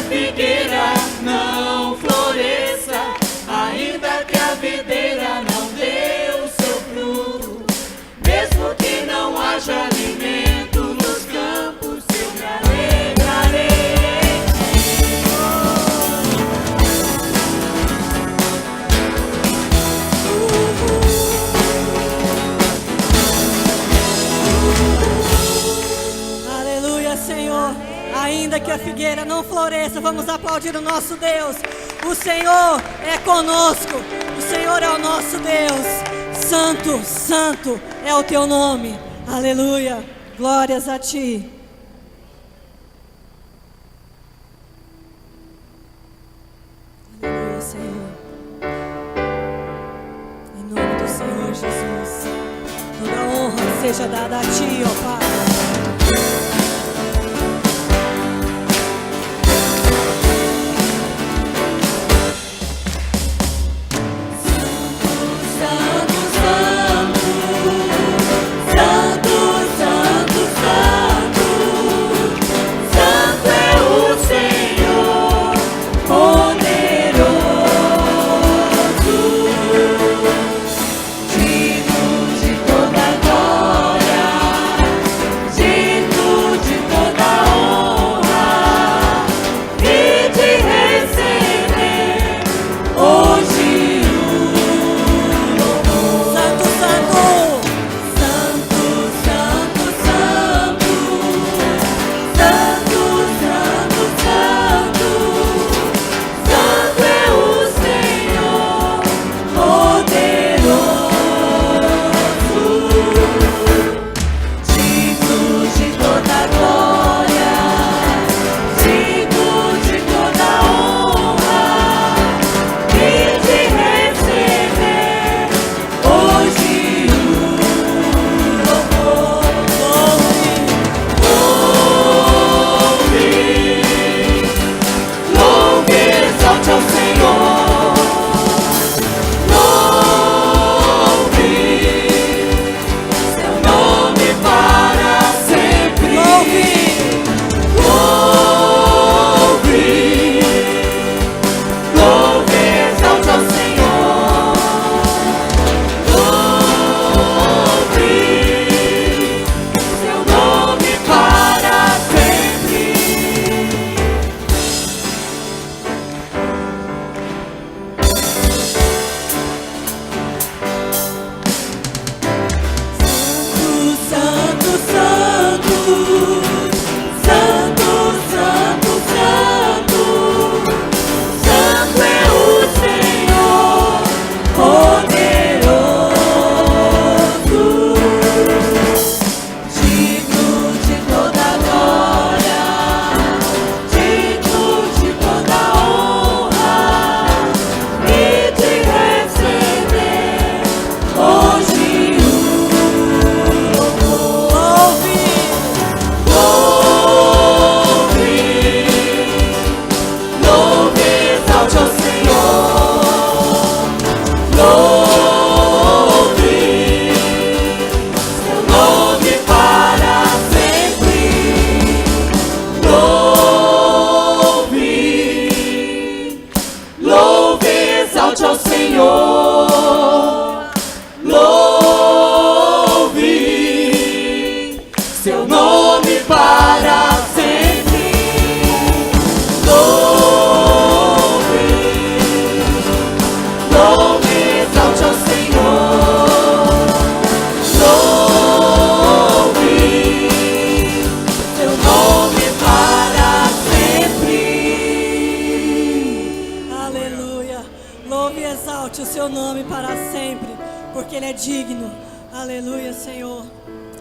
a figueira não floresça, ainda que a videira não dê o seu fruto, mesmo que não haja alimento nos campos, eu me alegrarei em ti. Aleluia, Senhor. Ainda que a figueira não floresça, vamos aplaudir o nosso Deus. O Senhor é conosco. O Senhor é o nosso Deus. Santo, santo é o teu nome. Aleluia. Glórias a ti. Aleluia, Senhor. Em nome do Senhor Jesus. Toda honra seja dada a ti, ó Pai.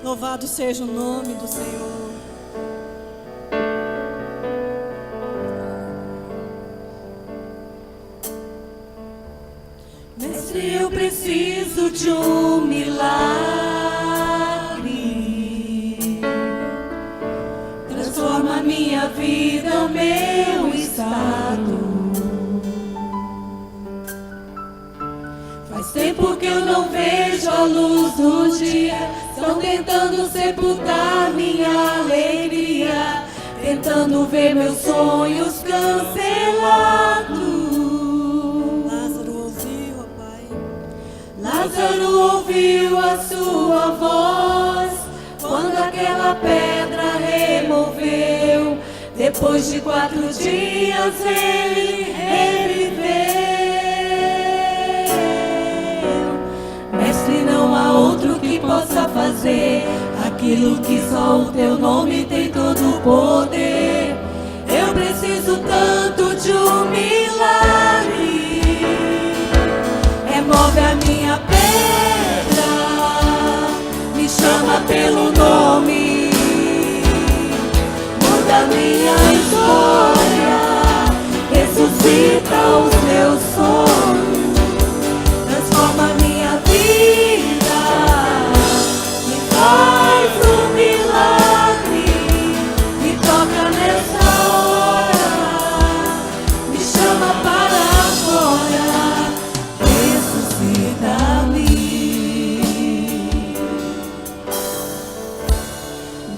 Louvado seja o nome do Senhor. Mestre, eu preciso de um milagre. Transforma a minha vida, o meu estado. Faz tempo que eu não vejo a luz do dia. Estão tentando sepultar minha alegria, tentando ver meus sonhos cancelado. Lázaro ouviu, ó Pai. Lázaro ouviu a sua voz quando aquela pedra removeu. Depois de 4 dias ele reviveu. Mestre, não há outro que possa fazer aquilo que só o teu nome tem todo o poder. Eu preciso tanto de um milagre. Remove a minha pedra, me chama pelo nome, muda minha história, ressuscita os meus sonhos, transforma minha vida, me faz um milagre, me toca nessa hora, me chama para fora, ressuscita-me.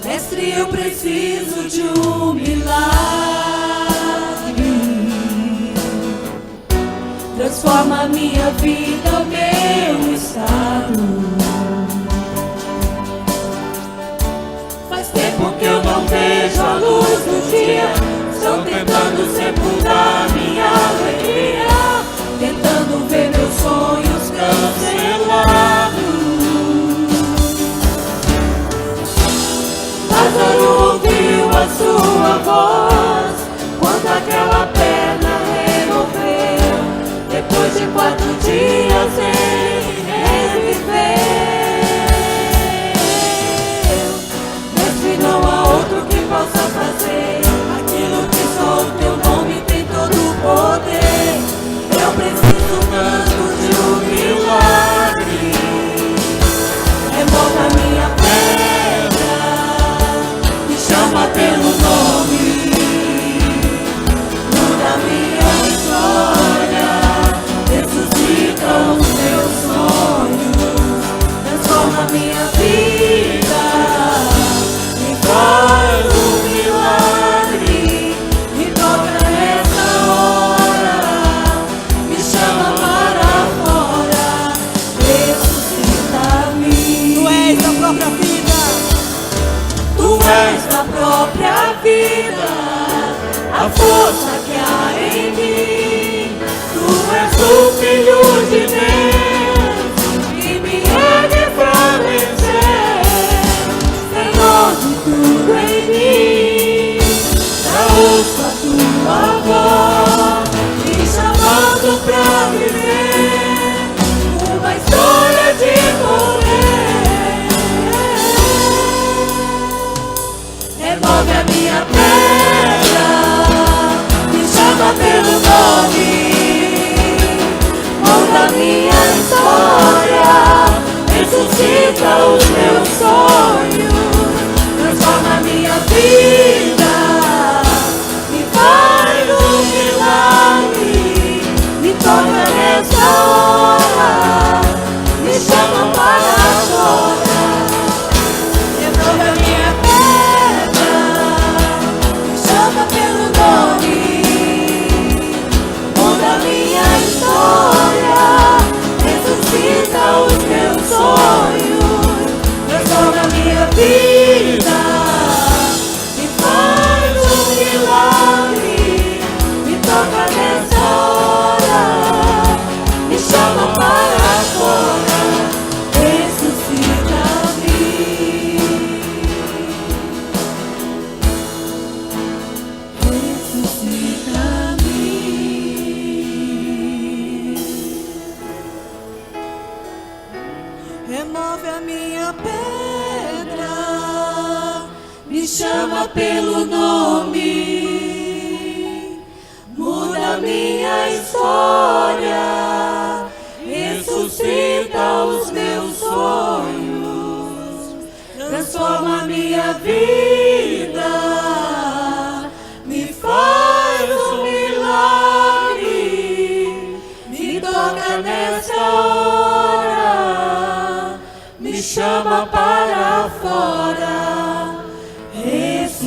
Mestre, eu preciso de um milagre, transforma a minha vida, o meu estado. Faz tempo que eu não vejo a luz do dia, estou tentando sepultar minha alegria, tentando ver meus sonhos cancelados. Lázaro ouviu a sua voz quando aquela pedra removeu. Depois de 4 dias ele reviveu. Mestre, não há outro que possa fazer aquilo que só o teu nome tem todo o poder. Eu preciso tanto de um milagre. Remove a minha pedra, me chama pelo nome, muda minha história, ressuscita os meus sonhos, transforma minha vida, me faz um milagre, me toca nessa hora, me chama para fora, ressuscita-me. Tu és a própria vida. Tu és a própria vida, a força que há em mim. Tu és o Filho de Deus, que me ergue pra vencer. Senhor de tudo em mim, já ouço a tua voz, me chamando pra viver uma história de poder. Remove a minha pedra, me chama pelo nome, muda minha história, ressuscita os meus sonhos, transforma minha vida, me faz um milagre, me toca nessa hora, me chama para fora. Remove a minha pedra, me chama pelo nome, muda minha história, ressuscita os meus sonhos, transforma minha vida, me faz um milagre, me toca nessa hora, me chama para fora, ressuscita-me. Remove a minha pedra, Me chama pelo nome, muda minha história, ressuscita os meus sonhos, transforma minha vida, me faz um milagre, me toca nessa hora, me chama para fora, ressuscita-me.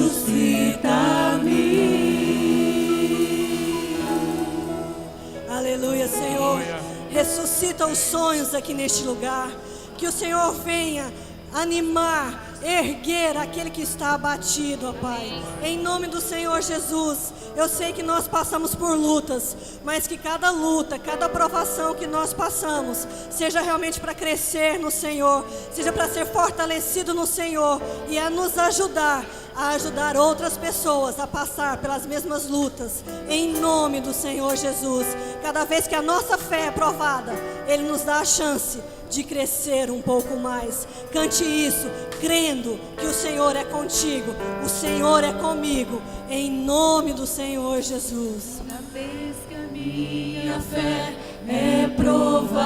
ressuscita os sonhos aqui neste lugar. Que o Senhor venha animar, erguer aquele que está abatido, ó Pai. Em nome do Senhor Jesus, eu sei que nós passamos por lutas, mas que cada luta, cada provação que nós passamos, seja realmente para crescer no Senhor, seja para ser fortalecido no Senhor e a nos ajudar a ajudar outras pessoas a passar pelas mesmas lutas, em nome do Senhor Jesus. Cada vez que a nossa fé é provada, Ele nos dá a chance de crescer um pouco mais. Cante isso, crendo que o Senhor é contigo, o Senhor é comigo, em nome do Senhor Jesus. Cada vez que a minha fé é provada,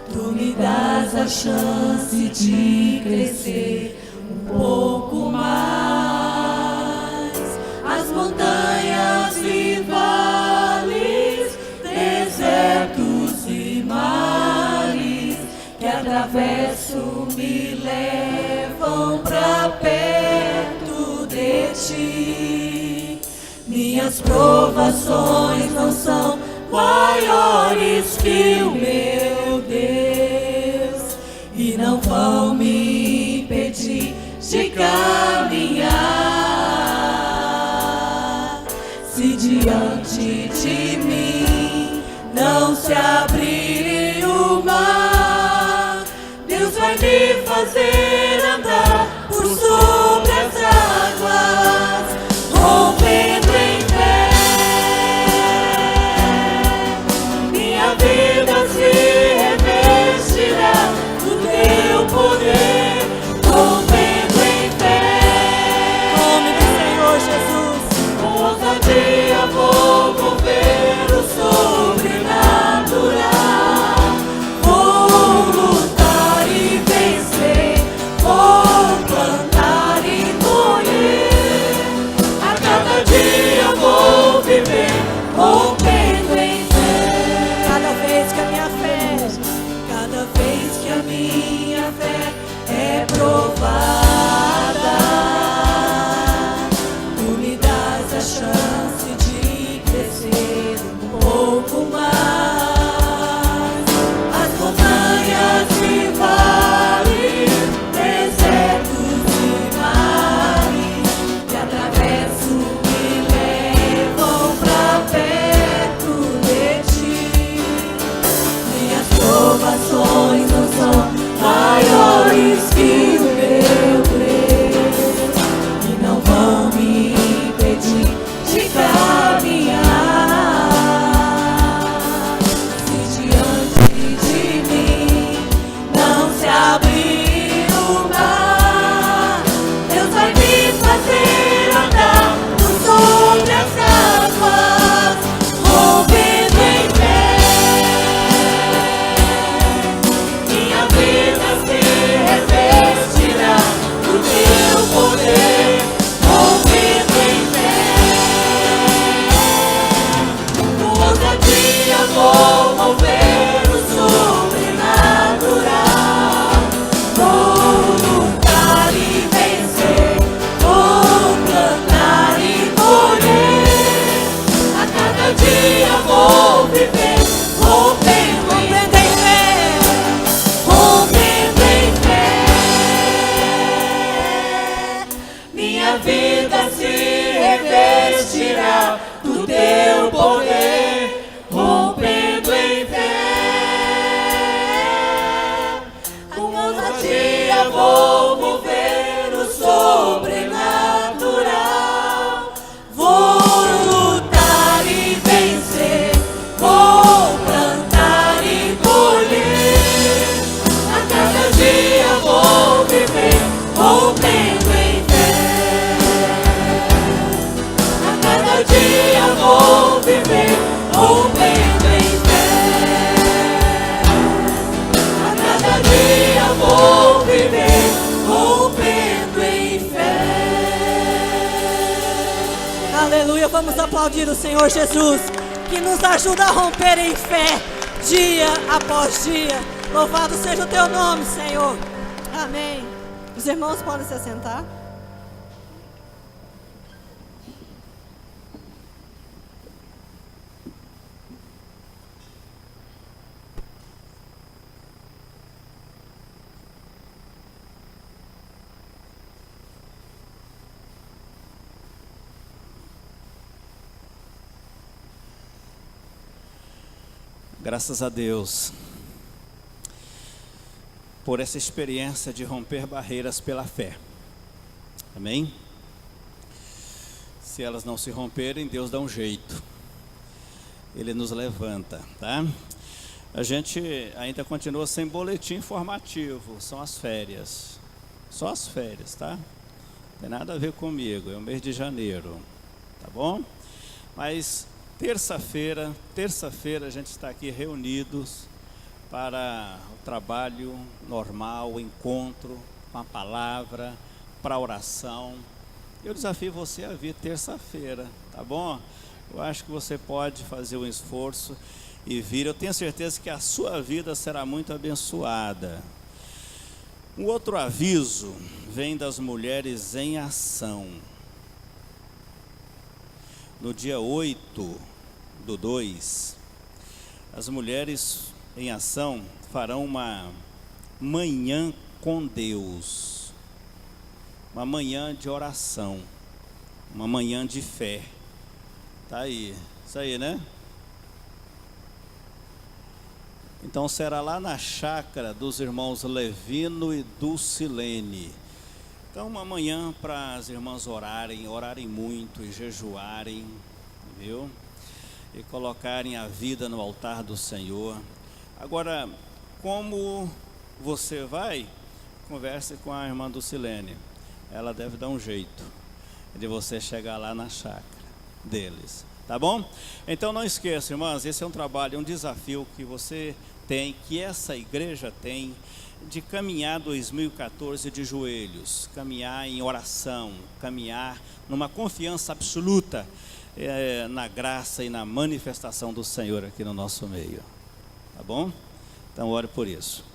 Tu me dás a chance de crescer um pouco mais. As montanhas e vales, desertos e mares que atravesso me levam pra perto de Ti. Minhas provações não são maiores que o meu Deus e não vão me impedir de caminhar. Se diante de mim não se abrir o mar, Deus vai me fazer andar por sobre as águas, rompendo em fé. Minha vida se revestirá do Teu poder, rompendo em fé. Nome do Senhor Jesus. Com ousadia vou mover o sobrenatural. Vou lutar e vencer, vou plantar e colher. A cada dia vou viver, rompendo em fé. Cada vez que a minha fé é provada, Tu me dás a chance de crescer um pouco mais. As montanhas e vales, desertos e mares que atravesso me levam pra perto de Ti. Minhas provações não são maiores que o meu Deus e não vão me impedir de caminhar. Se diante de mim não se abrir o mar, Deus vai me fazer andar por sobre as águas, rompendo em fé. Minha vida se revestirá do Teu poder, rompendo em fé. Com ousadia vou mover o sobrenatural. Vou lutar e vencer, vou plantar e colher. A cada dia vou viver, rompendo em fé. Rompendo em fé. Minha vida se revestirá do Teu poder, rompendo em fé. Com ousadia vou mover o sobrenatural. Vou lutar e vencer, vou plantar e colher. A cada dia vou viver, rompendo em fé. A cada dia vou viver, rompendo em fé. A cada dia vou viver, rompendo em fé. Aleluia, vamos aplaudir o Senhor Jesus, que nos ajuda a romper em fé, dia após dia. Louvado seja o Teu nome, Senhor. Amém. Os irmãos podem se assentar. Graças a Deus por essa experiência de romper barreiras pela fé. Amém? Se elas não se romperem, Deus dá um jeito. Ele nos levanta, tá? A gente ainda continua sem boletim informativo, são as férias. Só as férias, tá? Não tem nada a ver comigo, é o mês de janeiro, tá bom? Mas terça-feira a gente está aqui reunidos para o trabalho normal, o encontro com a palavra, para a oração. Eu desafio você a vir terça-feira, tá bom? Eu acho que você pode fazer um esforço e vir. Eu tenho certeza que a sua vida será muito abençoada. Um outro aviso vem das mulheres em ação. No dia 8/2, as mulheres em ação farão uma manhã com Deus, uma manhã de oração, uma manhã de fé. Tá aí, isso aí, né? Então será lá na chácara dos irmãos Levino e Dulcilene. Então uma manhã para as irmãs orarem muito e jejuarem, viu? E colocarem a vida no altar do Senhor. Agora, como você vai? Converse com a irmã Dulcilene. Ela deve dar um jeito de você chegar lá na chácara deles, tá bom? Então não esqueça, irmãs, esse é um trabalho, um desafio que você tem, que essa igreja tem, de caminhar 2014 de joelhos, caminhar em oração, caminhar numa confiança absoluta na graça e na manifestação do Senhor aqui no nosso meio, tá bom? Então ore por isso.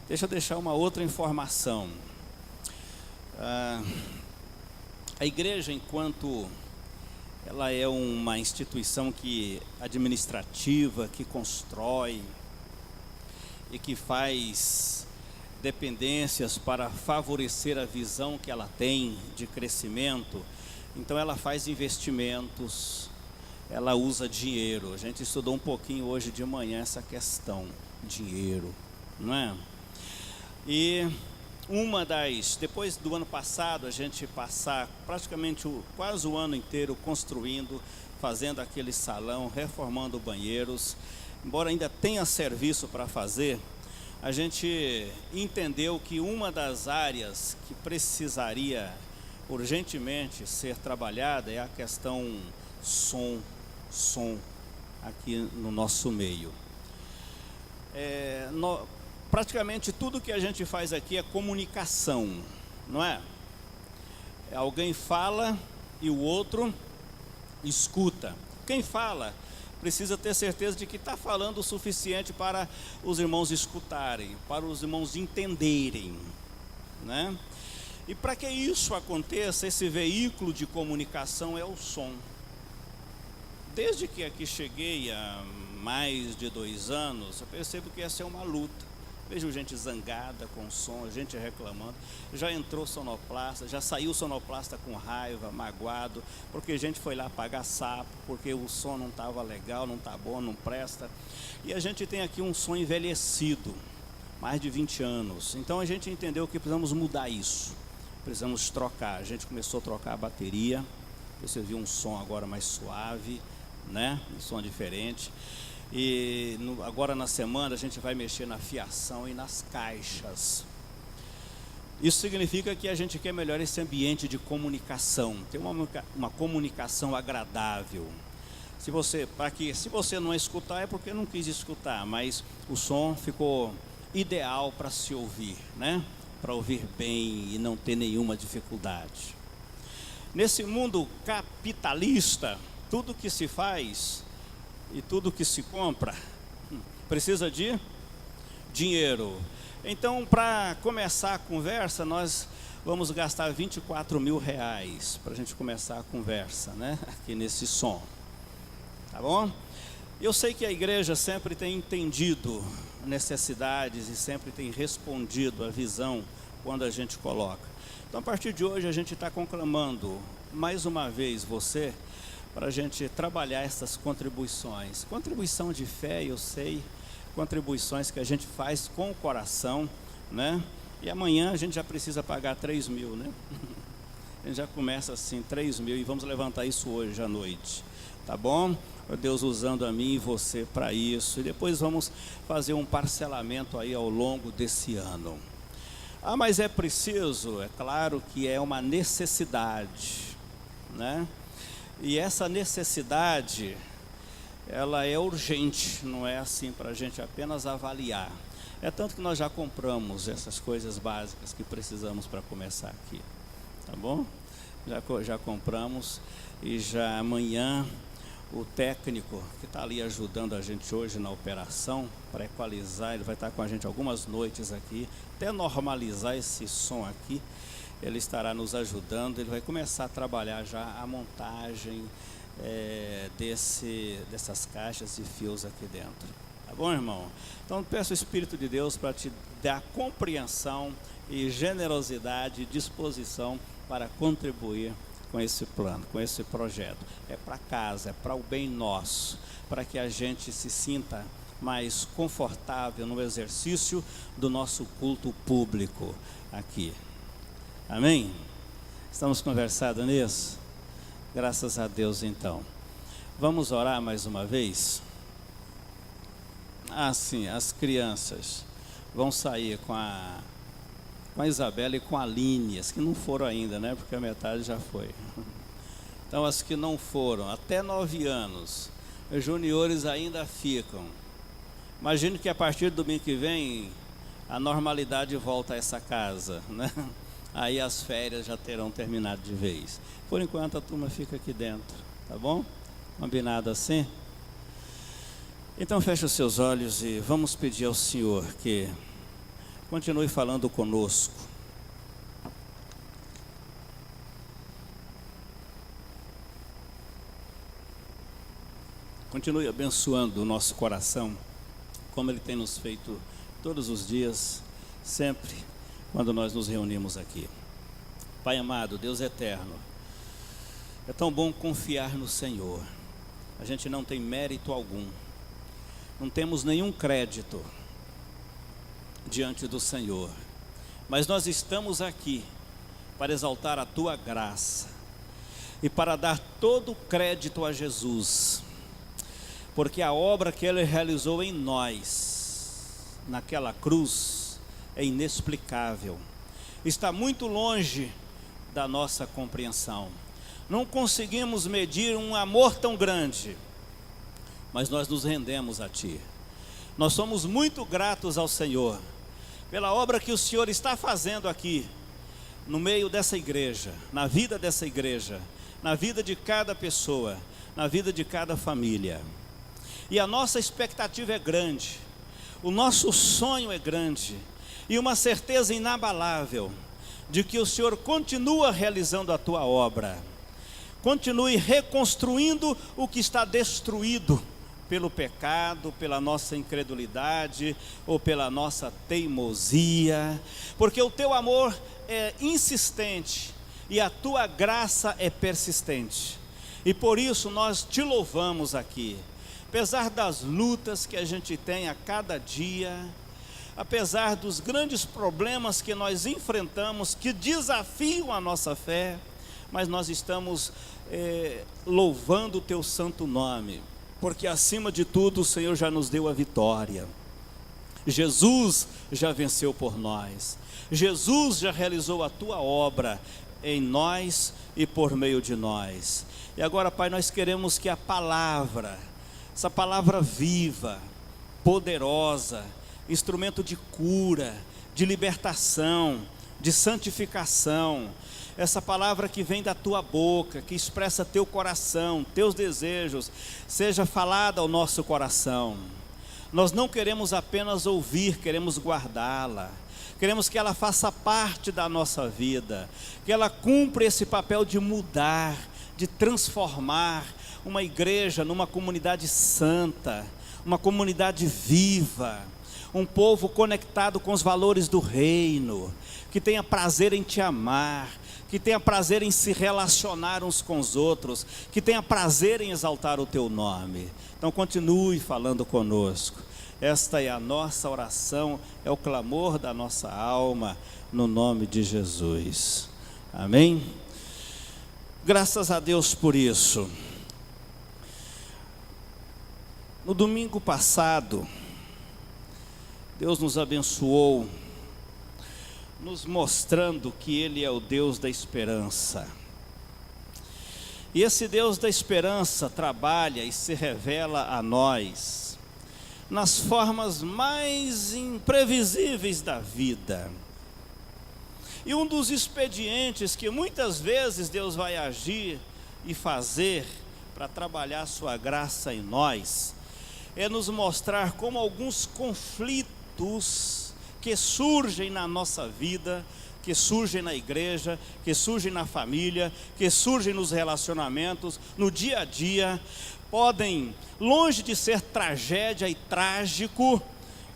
Deixa eu deixar uma outra informação. A igreja, enquanto ela é uma instituição administrativa, que constrói e que faz dependências para favorecer a visão que ela tem de crescimento, então ela faz investimentos, ela usa dinheiro. A gente estudou um pouquinho hoje de manhã essa questão, dinheiro, não é? E depois do ano passado, a gente passar praticamente quase o ano inteiro construindo, fazendo aquele salão, reformando banheiros, embora ainda tenha serviço para fazer, a gente entendeu que uma das áreas que precisaria urgentemente ser trabalhada é a questão som aqui no nosso meio. Praticamente tudo que a gente faz aqui é comunicação, não é? Alguém fala e o outro escuta. Quem fala precisa ter certeza de que está falando o suficiente para os irmãos escutarem, para os irmãos entenderem, né? E para que isso aconteça, esse veículo de comunicação é o som. Desde que aqui cheguei há mais de 2 anos, eu percebo que essa é uma luta. Vejo gente zangada com o som, gente reclamando. Já entrou sonoplasta, já saiu sonoplasta com raiva, magoado, porque a gente foi lá pagar sapo, porque o som não estava legal, não está bom, não presta. E a gente tem aqui um som envelhecido, mais de 20 anos. Então a gente entendeu que precisamos mudar isso, precisamos trocar. A gente começou a trocar a bateria, você viu um som agora mais suave, né? Um som diferente. E agora na semana a gente vai mexer na fiação e nas caixas. Isso significa que a gente quer melhorar esse ambiente de comunicação, ter uma comunicação agradável. Se você não escutar é porque não quis escutar, mas o som ficou ideal para se ouvir, né? Para ouvir bem e não ter nenhuma dificuldade. Nesse mundo capitalista, tudo que se faz e tudo que se compra precisa de dinheiro. Então, para começar a conversa, nós vamos gastar R$24 mil para a gente começar a conversa, né? Aqui nesse som, tá bom? Eu sei que a igreja sempre tem entendido necessidades e sempre tem respondido à visão quando a gente coloca. Então, a partir de hoje, a gente está conclamando mais uma vez você para a gente trabalhar essas contribuições. Contribuição de fé, eu sei, contribuições que a gente faz com o coração, né? E amanhã a gente já precisa pagar 3 mil, né? A gente já começa assim, 3 mil, e vamos levantar isso hoje à noite, tá bom? Deus usando a mim e você para isso, e depois vamos fazer um parcelamento aí ao longo desse ano. Ah, mas é preciso, é claro que é uma necessidade, né? E essa necessidade, ela é urgente, não é assim para a gente apenas avaliar. É tanto que nós já compramos essas coisas básicas que precisamos para começar aqui, tá bom? Já compramos, e já amanhã o técnico que está ali ajudando a gente hoje na operação, para equalizar, ele vai estar com a gente algumas noites aqui, até normalizar esse som aqui. Ele estará nos ajudando, ele vai começar a trabalhar já a montagem dessas caixas e fios aqui dentro. Tá bom, irmão? Então peço o Espírito de Deus para te dar compreensão e generosidade e disposição para contribuir com esse plano, com esse projeto. É para casa, é para o bem nosso, para que a gente se sinta mais confortável no exercício do nosso culto público aqui. Amém? Estamos conversados nisso? Graças a Deus, então. Vamos orar mais uma vez? Ah, sim, as crianças vão sair com a Isabela e com a Aline, as que não foram ainda, né? Porque a metade já foi. Então, as que não foram, até 9 anos, os juniores ainda ficam. Imagino que a partir do domingo que vem, a normalidade volta a essa casa, né? Aí as férias já terão terminado de vez. Por enquanto a turma fica aqui dentro, tá bom? Combinado assim? Então feche os seus olhos e vamos pedir ao Senhor que continue falando conosco. Continue abençoando o nosso coração, como Ele tem nos feito todos os dias, sempre quando nós nos reunimos aqui. Pai amado, Deus eterno, é tão bom confiar no Senhor. A gente não tem mérito algum, não temos nenhum crédito diante do Senhor, mas nós estamos aqui para exaltar a Tua graça e para dar todo o crédito a Jesus, porque a obra que Ele realizou em nós, naquela cruz, é inexplicável, está muito longe da nossa compreensão. Não conseguimos medir um amor tão grande, mas nós nos rendemos a Ti. Nós somos muito gratos ao Senhor pela obra que o Senhor está fazendo aqui, no meio dessa igreja, na vida dessa igreja, na vida de cada pessoa, na vida de cada família. E a nossa expectativa é grande, o nosso sonho é grande, e uma certeza inabalável de que o Senhor continua realizando a Tua obra, continue reconstruindo o que está destruído pelo pecado, pela nossa incredulidade ou pela nossa teimosia, porque o Teu amor é insistente e a Tua graça é persistente, e por isso nós Te louvamos aqui, apesar das lutas que a gente tem a cada dia, apesar dos grandes problemas que nós enfrentamos, que desafiam a nossa fé, mas nós estamos louvando o Teu santo nome, porque acima de tudo o Senhor já nos deu a vitória. Jesus já venceu por nós, Jesus já realizou a Tua obra em nós e por meio de nós. E agora, Pai, nós queremos que a palavra, essa palavra viva, poderosa, instrumento de cura, de libertação, de santificação, essa palavra que vem da Tua boca, que expressa Teu coração, Teus desejos, seja falada ao nosso coração. Nós não queremos apenas ouvir, queremos guardá-la, queremos que ela faça parte da nossa vida, que ela cumpra esse papel de mudar, de transformar uma igreja numa comunidade santa, uma comunidade viva, um povo conectado com os valores do reino, que tenha prazer em Te amar, que tenha prazer em se relacionar uns com os outros, que tenha prazer em exaltar o teu nome. Então continue falando conosco. Esta é a nossa oração, é o clamor da nossa alma, no nome de Jesus. Amém? Graças a Deus por isso. No domingo passado, Deus nos abençoou, nos mostrando que Ele é o Deus da esperança. E esse Deus da esperança trabalha e se revela a nós nas formas mais imprevisíveis da vida. E um dos expedientes que muitas vezes Deus vai agir e fazer para trabalhar sua graça em nós, é nos mostrar como alguns conflitos que surgem na nossa vida, que surgem na igreja, que surgem na família, que surgem nos relacionamentos, no dia a dia, podem, longe de ser tragédia e trágico,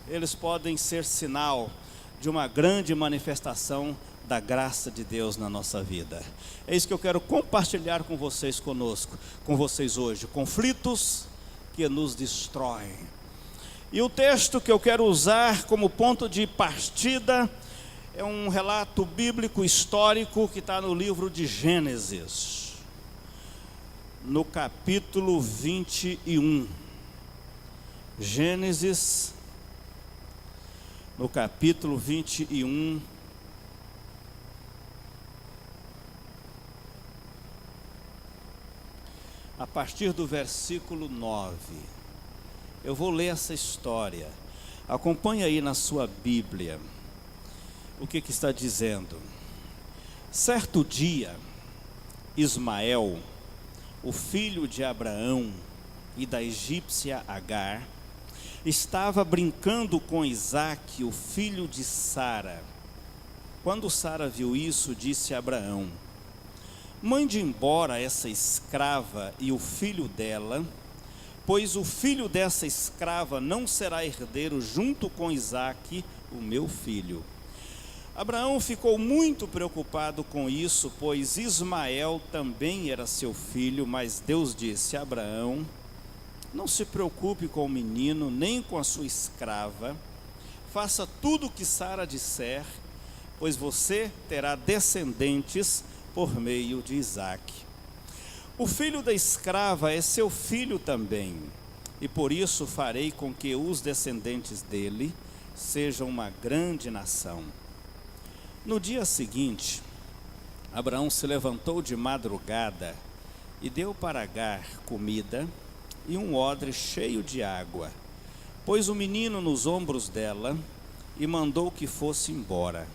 eles podem ser sinal de uma grande manifestação da graça de Deus na nossa vida. É isso que eu quero compartilhar com vocês hoje. Conflitos que nos destroem. E o texto que eu quero usar como ponto de partida é um relato bíblico histórico que está no livro de Gênesis, no capítulo 21. Gênesis, no capítulo 21. A partir do versículo 9. Eu vou ler essa história. Acompanhe aí na sua Bíblia o que está dizendo. Certo dia, Ismael, o filho de Abraão e da egípcia Agar, estava brincando com Isaque, o filho de Sara. Quando Sara viu isso, disse a Abraão: mande embora essa escrava e o filho dela, pois o filho dessa escrava não será herdeiro junto com Isaque, o meu filho. Abraão ficou muito preocupado com isso, pois Ismael também era seu filho, mas Deus disse a Abraão: não se preocupe com o menino, nem com a sua escrava, faça tudo o que Sara disser, pois você terá descendentes por meio de Isaque. O filho da escrava é seu filho também, e por isso farei com que os descendentes dele sejam uma grande nação. No dia seguinte, Abraão se levantou de madrugada e deu para Agar comida e um odre cheio de água, pôs o menino nos ombros dela e mandou que fosse embora.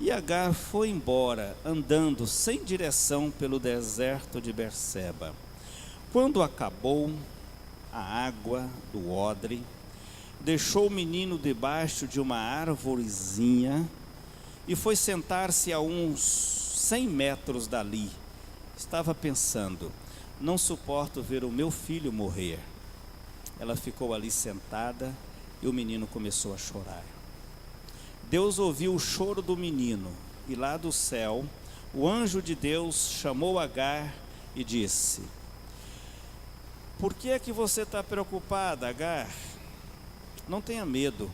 E Agar foi embora, andando sem direção pelo deserto de Berseba. Quando acabou a água do odre, deixou o menino debaixo de uma arvorezinha e foi sentar-se a uns 100 metros dali. Estava pensando: não suporto ver o meu filho morrer. Ela ficou ali sentada e o menino começou a chorar. Deus ouviu o choro do menino, e lá do céu, o anjo de Deus chamou Agar e disse: por que é que você está preocupada, Agar? Não tenha medo,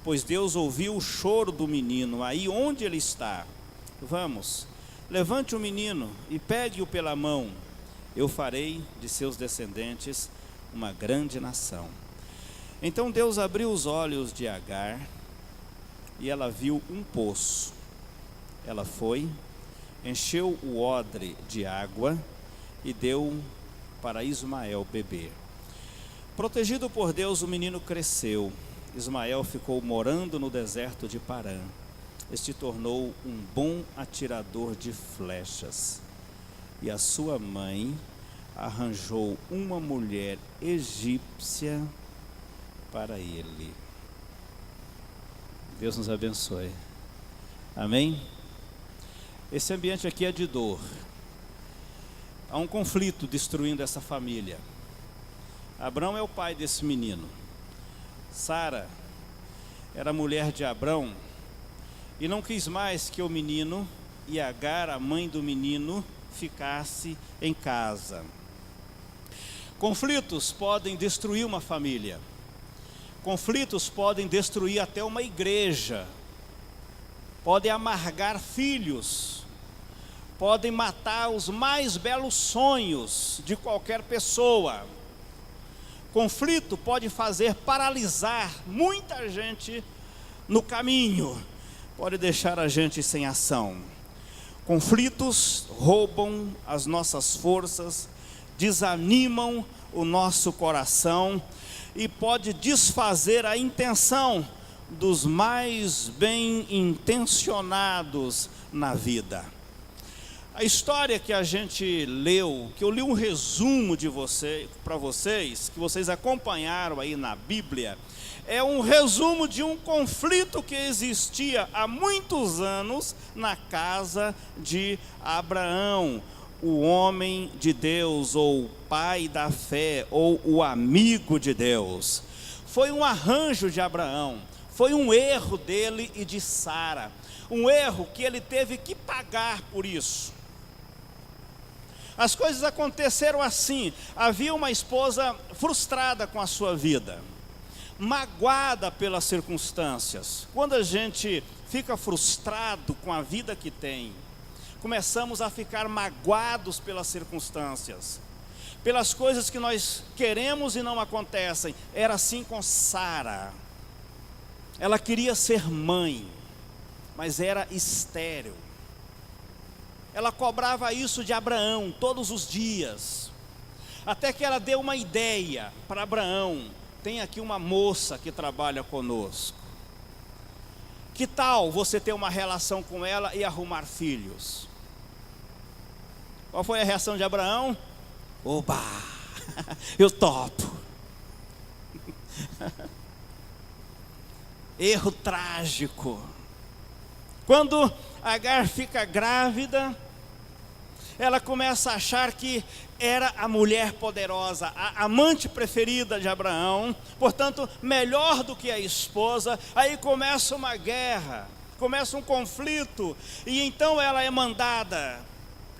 pois Deus ouviu o choro do menino, aí onde ele está. Vamos, levante o menino e pegue-o pela mão. Eu farei de seus descendentes uma grande nação. Então Deus abriu os olhos de Agar, e ela viu um poço. Ela foi, encheu o odre de água e deu para Ismael beber. Protegido por Deus, o menino cresceu. Ismael ficou morando no deserto de Parã. Este tornou um bom atirador de flechas. E a sua mãe arranjou uma mulher egípcia para ele. Deus nos abençoe. Amém? Esse ambiente aqui é de dor. Há um conflito destruindo essa família. Abrão é o pai desse menino. Sara era mulher de Abrão e não quis mais que o menino e Agar, a mãe do menino, ficasse em casa. Conflitos podem destruir uma família. Conflitos podem destruir até uma igreja. Podem amargar filhos. Podem matar os mais belos sonhos de qualquer pessoa. Conflito pode fazer paralisar muita gente no caminho. Pode deixar a gente sem ação. Conflitos roubam as nossas forças, desanimam o nosso coração e pode desfazer a intenção dos mais bem intencionados na vida. A história que a gente leu, que eu li um resumo para vocês, que vocês acompanharam aí na Bíblia, é um resumo de um conflito que existia há muitos anos na casa de Abraão, o homem de Deus, ou o pai da fé, ou o amigo de Deus. Foi um arranjo de Abraão, foi um erro dele e de Sara, um erro que ele teve que pagar por isso. As coisas aconteceram assim. Havia uma esposa frustrada com a sua vida, magoada pelas circunstâncias. Quando a gente fica frustrado com a vida que tem, começamos a ficar magoados pelas circunstâncias, pelas coisas que nós queremos e não acontecem. Era assim com Sara. Ela queria ser mãe, mas era estéril. Ela cobrava isso de Abraão todos os dias, até que ela deu uma ideia para Abraão: tem aqui uma moça que trabalha conosco, que tal você ter uma relação com ela e arrumar filhos? Qual foi a reação de Abraão? Oba, eu topo. Erro trágico. Quando Agar fica grávida, ela começa a achar que era a mulher poderosa, a amante preferida de Abraão, portanto, melhor do que a esposa. Aí começa uma guerra, começa um conflito, e então ela é mandada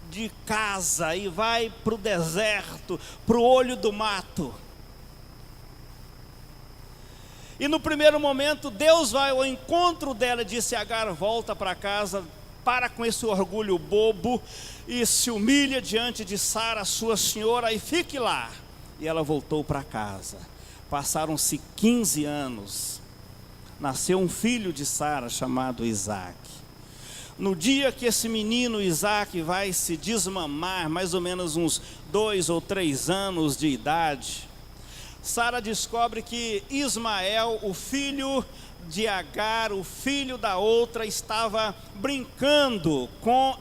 de casa e vai para o deserto, para o olho do mato. E no primeiro momento, Deus vai ao encontro dela e disse: Agar, volta para casa, para com esse orgulho bobo e se humilha diante de Sara, sua senhora, e fique lá. E ela voltou para casa. Passaram-se 15 anos. Nasceu um filho de Sara chamado Isaac. No dia que esse menino Isaac vai se desmamar, mais ou menos uns 2 ou 3 anos de idade, Sara descobre que Ismael, o filho de Agar, o filho da outra, estava brincando com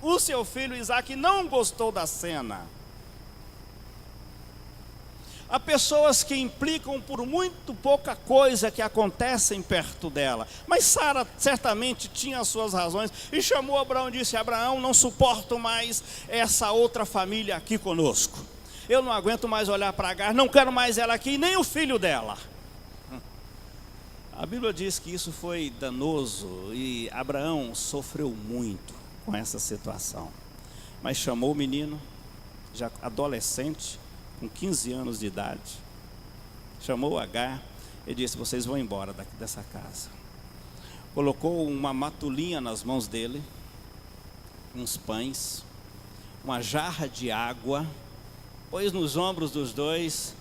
o seu filho Isaac e não gostou da cena. Há pessoas que implicam por muito pouca coisa que acontecem perto dela, mas Sara certamente tinha as suas razões e chamou Abraão e disse: Abraão, não suporto mais essa outra família aqui conosco. Eu não aguento mais olhar para Agar, não quero mais ela aqui, nem o filho dela. A Bíblia diz que isso foi danoso e Abraão sofreu muito com essa situação. Mas chamou o menino, já adolescente, com 15 anos de idade, chamou Agar e disse: vocês vão embora dessa casa. Colocou uma matulinha nas mãos dele, uns pães, uma jarra de água, pôs nos ombros dos dois,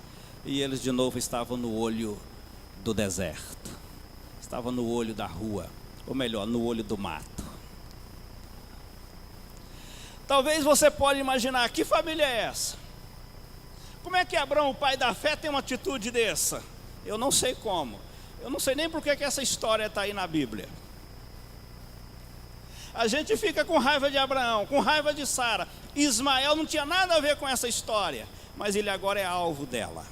e eles de novo estavam no olho do deserto, estavam no olho da rua, ou melhor, no olho do mato. Talvez você pode imaginar: que família é essa? Como é que Abraão, o pai da fé, tem uma atitude dessa? Eu não sei como. Eu não sei nem por que essa história está aí na Bíblia. A gente fica com raiva de Abraão, com raiva de Sara. Ismael não tinha nada a ver com essa história, mas ele agora é alvo dela.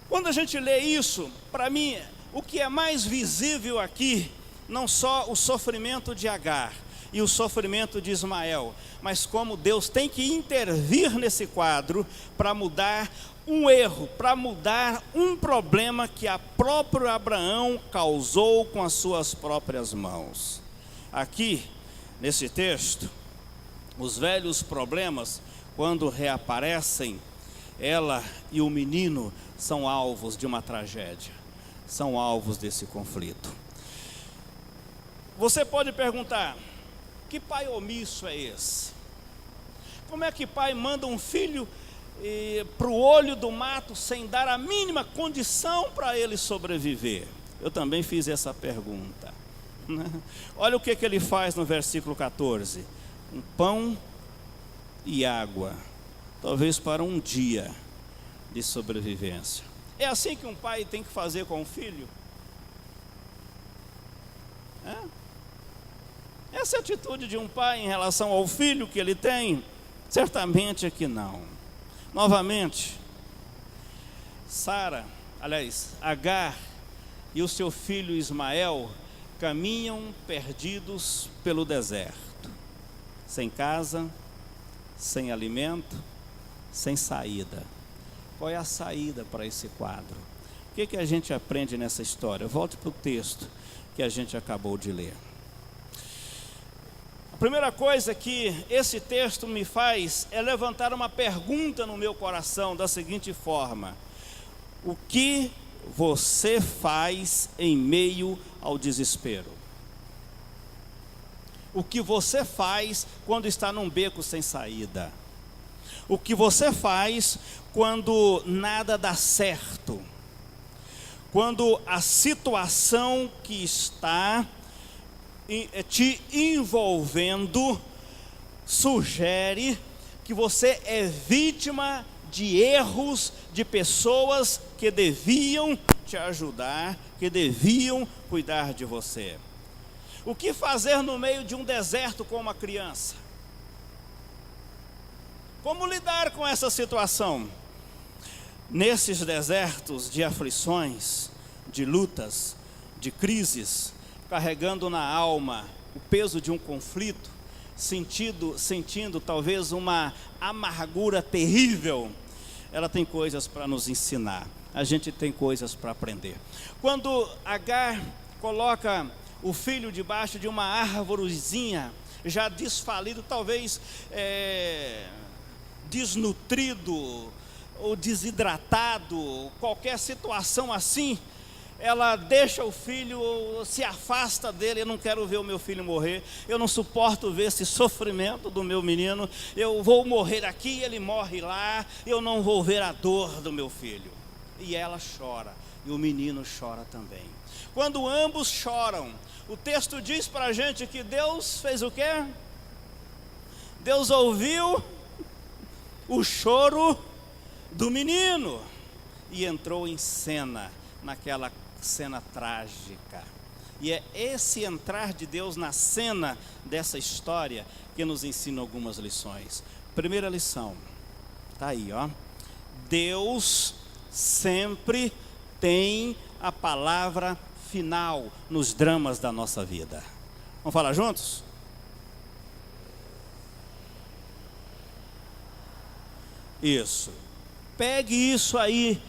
Quando a gente lê isso, para mim, o que é mais visível aqui, não só o sofrimento de Agar e o sofrimento de Ismael, mas como Deus tem que intervir nesse quadro para mudar um erro, para mudar um problema que a próprio Abraão causou com as suas próprias mãos. Aqui, nesse texto, os velhos problemas, quando reaparecem, ela e o menino são alvos de uma tragédia, são alvos desse conflito. Você pode perguntar: que pai omisso é esse? Como é que pai manda um filho para o olho do mato sem dar a mínima condição para ele sobreviver? Eu também fiz essa pergunta. Olha o que ele faz no versículo 14: um pão e água, talvez para um dia de sobrevivência. É assim que um pai tem que fazer com o filho? Essa é a atitude de um pai em relação ao filho que ele tem? Certamente é que não. Novamente, Agar e o seu filho Ismael caminham perdidos pelo deserto, sem casa, sem alimento, sem saída. Qual é a saída para esse quadro? O que a gente aprende nessa história? Volte para o texto que a gente acabou de ler. A primeira coisa que esse texto me faz é levantar uma pergunta no meu coração da seguinte forma: o que você faz em meio ao desespero? O que você faz quando está num beco sem saída? O que você faz quando nada dá certo? Quando a situação que está te envolvendo sugere que você é vítima de erros de pessoas que deviam te ajudar, que deviam cuidar de você. O que fazer no meio de um deserto com uma criança? Como lidar com essa situação? Nesses desertos de aflições, de lutas, de crises, carregando na alma o peso de um conflito, sentindo talvez uma amargura terrível, ela tem coisas para nos ensinar, a gente tem coisas para aprender. Quando Agar coloca o filho debaixo de uma árvorezinha, já desfalido, talvez desnutrido ou desidratado, qualquer situação assim, ela deixa o filho, se afasta dele. Eu não quero ver o meu filho morrer, eu não suporto ver esse sofrimento do meu menino, eu vou morrer aqui, ele morre lá, eu não vou ver a dor do meu filho. E ela chora, e o menino chora também. Quando ambos choram, o texto diz para a gente que Deus fez o quê? Deus ouviu o choro do menino e entrou em cena, naquela cena trágica. E é esse entrar de Deus na cena dessa história que nos ensina algumas lições. Primeira lição, está aí, ó. Deus sempre tem a palavra final nos dramas da nossa vida. Vamos falar juntos? Isso. Pegue isso aí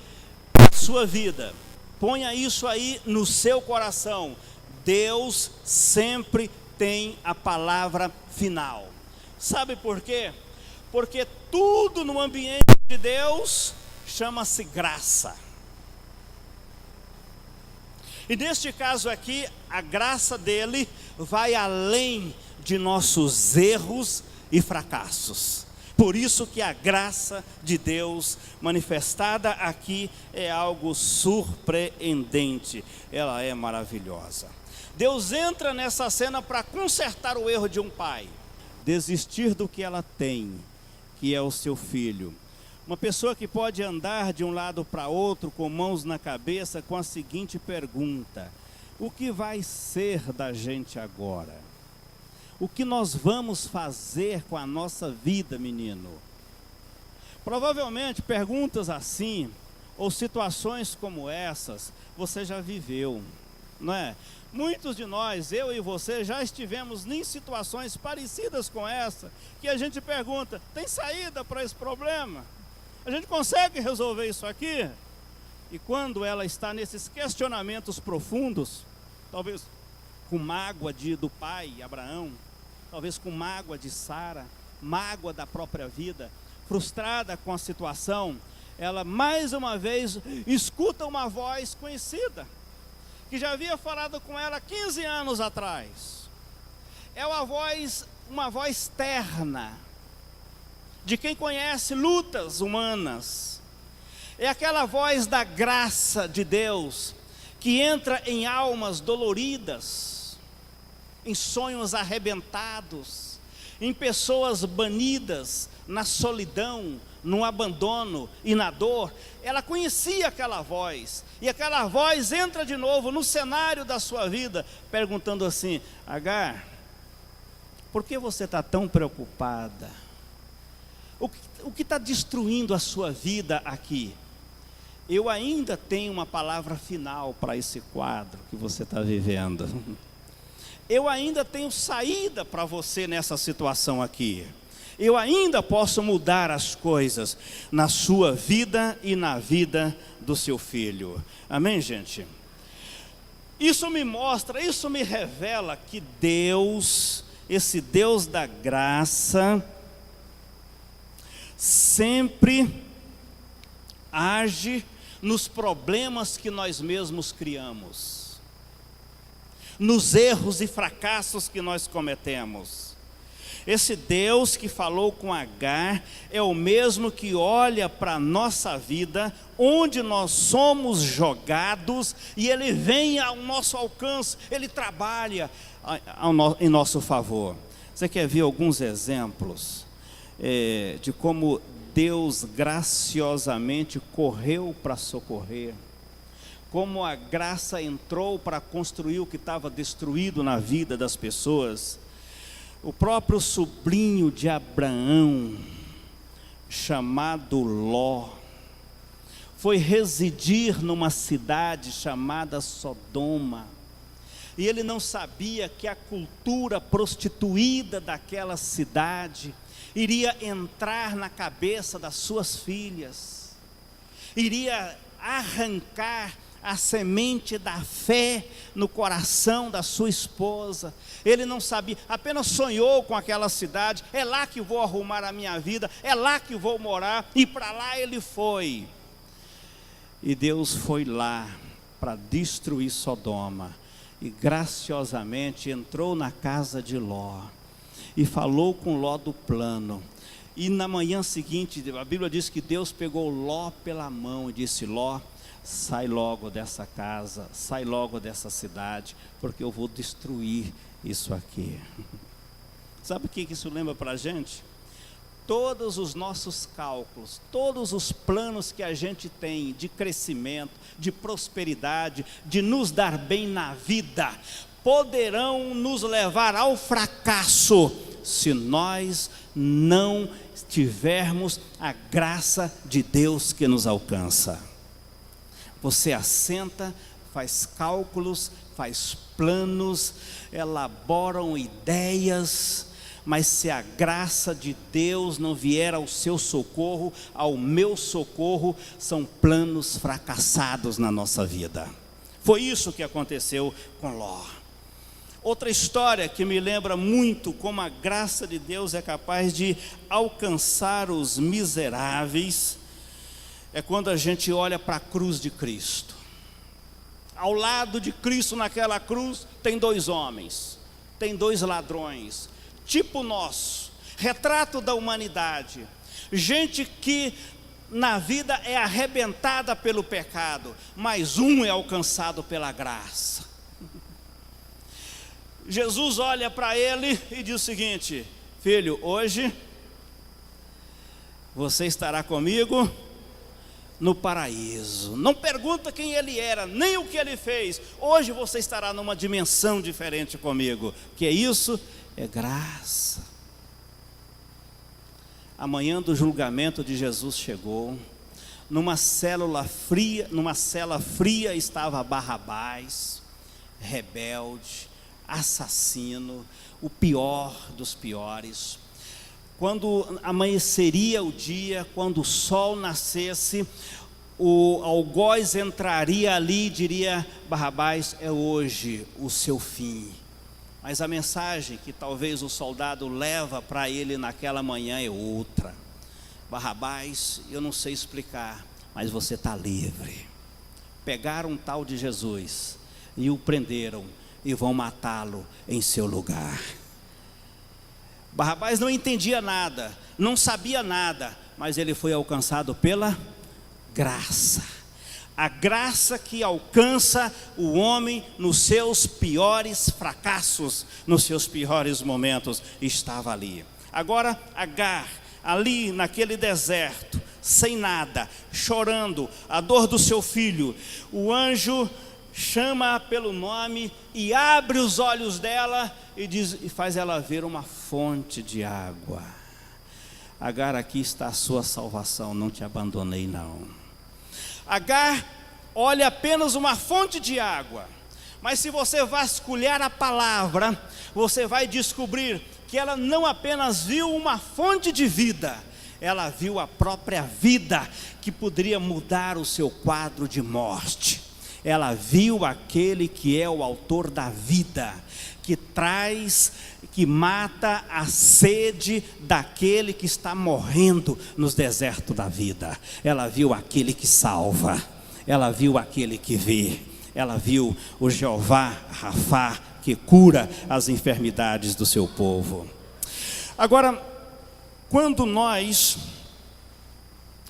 na sua vida. Ponha isso aí no seu coração. Deus sempre tem a palavra final. Sabe por quê? Porque tudo no ambiente de Deus chama-se graça. E neste caso aqui, a graça dele vai além de nossos erros e fracassos. Por isso que a graça de Deus manifestada aqui é algo surpreendente. Ela é maravilhosa. Deus entra nessa cena para consertar o erro de um pai. Desistir do que ela tem, que é o seu filho. Uma pessoa que pode andar de um lado para outro com mãos na cabeça com a seguinte pergunta: o que vai ser da gente agora? O que nós vamos fazer com a nossa vida, menino? Provavelmente perguntas assim, ou situações como essas, você já viveu, não é? Muitos de nós, eu e você, já estivemos em situações parecidas com essa, que a gente pergunta: tem saída para esse problema? A gente consegue resolver isso aqui? E quando ela está nesses questionamentos profundos, talvez com mágoa do pai Abraão, talvez com mágoa de Sara, mágoa da própria vida, frustrada com a situação, ela mais uma vez escuta uma voz conhecida, que já havia falado com ela 15 anos atrás. É uma voz terna, de quem conhece lutas humanas. É aquela voz da graça de Deus, que entra em almas doloridas, em sonhos arrebentados, em pessoas banidas na solidão, no abandono e na dor. Ela conhecia aquela voz, e aquela voz entra de novo no cenário da sua vida, perguntando assim: Agar, por que você está tão preocupada? O que está destruindo a sua vida aqui? Eu ainda tenho uma palavra final para esse quadro que você está vivendo. Eu ainda tenho saída para você nessa situação aqui. Eu ainda posso mudar as coisas na sua vida e na vida do seu filho. Amém, gente? Isso me mostra, isso me revela que Deus, esse Deus da graça, sempre age nos problemas que nós mesmos criamos, nos erros e fracassos que nós cometemos. Esse Deus que falou com Agar é o mesmo que olha para a nossa vida, onde nós somos jogados, e Ele vem ao nosso alcance, Ele trabalha em nosso favor. Você quer ver alguns exemplos de como Deus graciosamente correu para socorrer, como a graça entrou para construir o que estava destruído na vida das pessoas? O próprio sobrinho de Abraão, chamado Ló, foi residir numa cidade chamada Sodoma, e ele não sabia que a cultura prostituída daquela cidade iria entrar na cabeça das suas filhas, iria arrancar a semente da fé no coração da sua esposa. Ele não sabia, apenas sonhou com aquela cidade: é lá que vou arrumar a minha vida, é lá que vou morar, e para lá ele foi. E Deus foi lá para destruir Sodoma, e graciosamente entrou na casa de Ló, e falou com Ló do plano. E na manhã seguinte, a Bíblia diz que Deus pegou Ló pela mão e disse: Ló, sai logo dessa casa, sai logo dessa cidade, porque eu vou destruir isso aqui. Sabe o que isso lembra para a gente? Todos os nossos cálculos, todos os planos que a gente tem de crescimento, de prosperidade, de nos dar bem na vida, poderão nos levar ao fracasso, se nós não tivermos a graça de Deus que nos alcança. Você assenta, faz cálculos, faz planos, elaboram ideias, mas se a graça de Deus não vier ao seu socorro, ao meu socorro, são planos fracassados na nossa vida. Foi isso que aconteceu com Ló. Outra história que me lembra muito como a graça de Deus é capaz de alcançar os miseráveis, é quando a gente olha para a cruz de Cristo. Ao lado de Cristo naquela cruz tem dois homens, tem dois ladrões, tipo nosso, retrato da humanidade, gente que na vida é arrebentada pelo pecado, mas um é alcançado pela graça. Jesus olha para ele e diz o seguinte: filho, hoje você estará comigo no paraíso. Não pergunta quem ele era, nem o que ele fez. Hoje você estará numa dimensão diferente comigo. Que é isso? É graça. A manhã do julgamento de Jesus chegou. Numa cela fria estava Barrabás, rebelde, assassino, o pior dos piores. Quando amanheceria o dia, quando o sol nascesse, o algoz entraria ali e diria: Barrabás, é hoje o seu fim. Mas a mensagem que talvez o soldado leva para ele naquela manhã é outra: Barrabás, eu não sei explicar, mas você está livre. Pegaram um tal de Jesus e o prenderam e vão matá-lo em seu lugar. Barrabás não entendia nada, não sabia nada, mas ele foi alcançado pela graça. A graça que alcança o homem nos seus piores fracassos, nos seus piores momentos, estava ali. Agora Agar, ali naquele deserto, sem nada, chorando a dor do seu filho, o anjo chama-a pelo nome e abre os olhos dela e faz ela ver uma fonte de água. Agar, aqui está a sua salvação, não te abandonei não. Agar olha apenas uma fonte de água, mas se você vasculhar a palavra, você vai descobrir que ela não apenas viu uma fonte de vida, ela viu a própria vida que poderia mudar o seu quadro de morte. Ela viu aquele que é o autor da vida, que mata a sede daquele que está morrendo nos desertos da vida. Ela viu aquele que salva, ela viu aquele que vê, ela viu o Jeová Rafá, que cura as enfermidades do seu povo. Agora, quando nós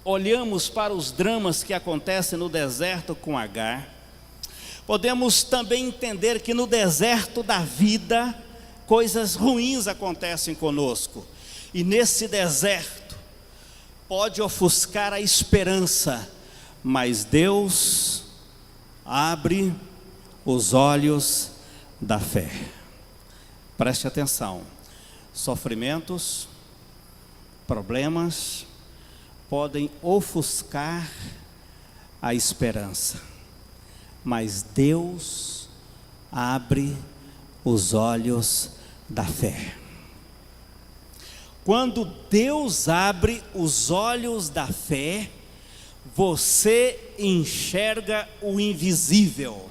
olhamos para os dramas que acontecem no deserto com Agar, podemos também entender que no deserto da vida, coisas ruins acontecem conosco. E nesse deserto, pode ofuscar a esperança, mas Deus abre os olhos da fé. Preste atenção: sofrimentos, problemas, podem ofuscar a esperança, mas Deus abre os olhos da fé. Quando Deus abre os olhos da fé, você enxerga o invisível,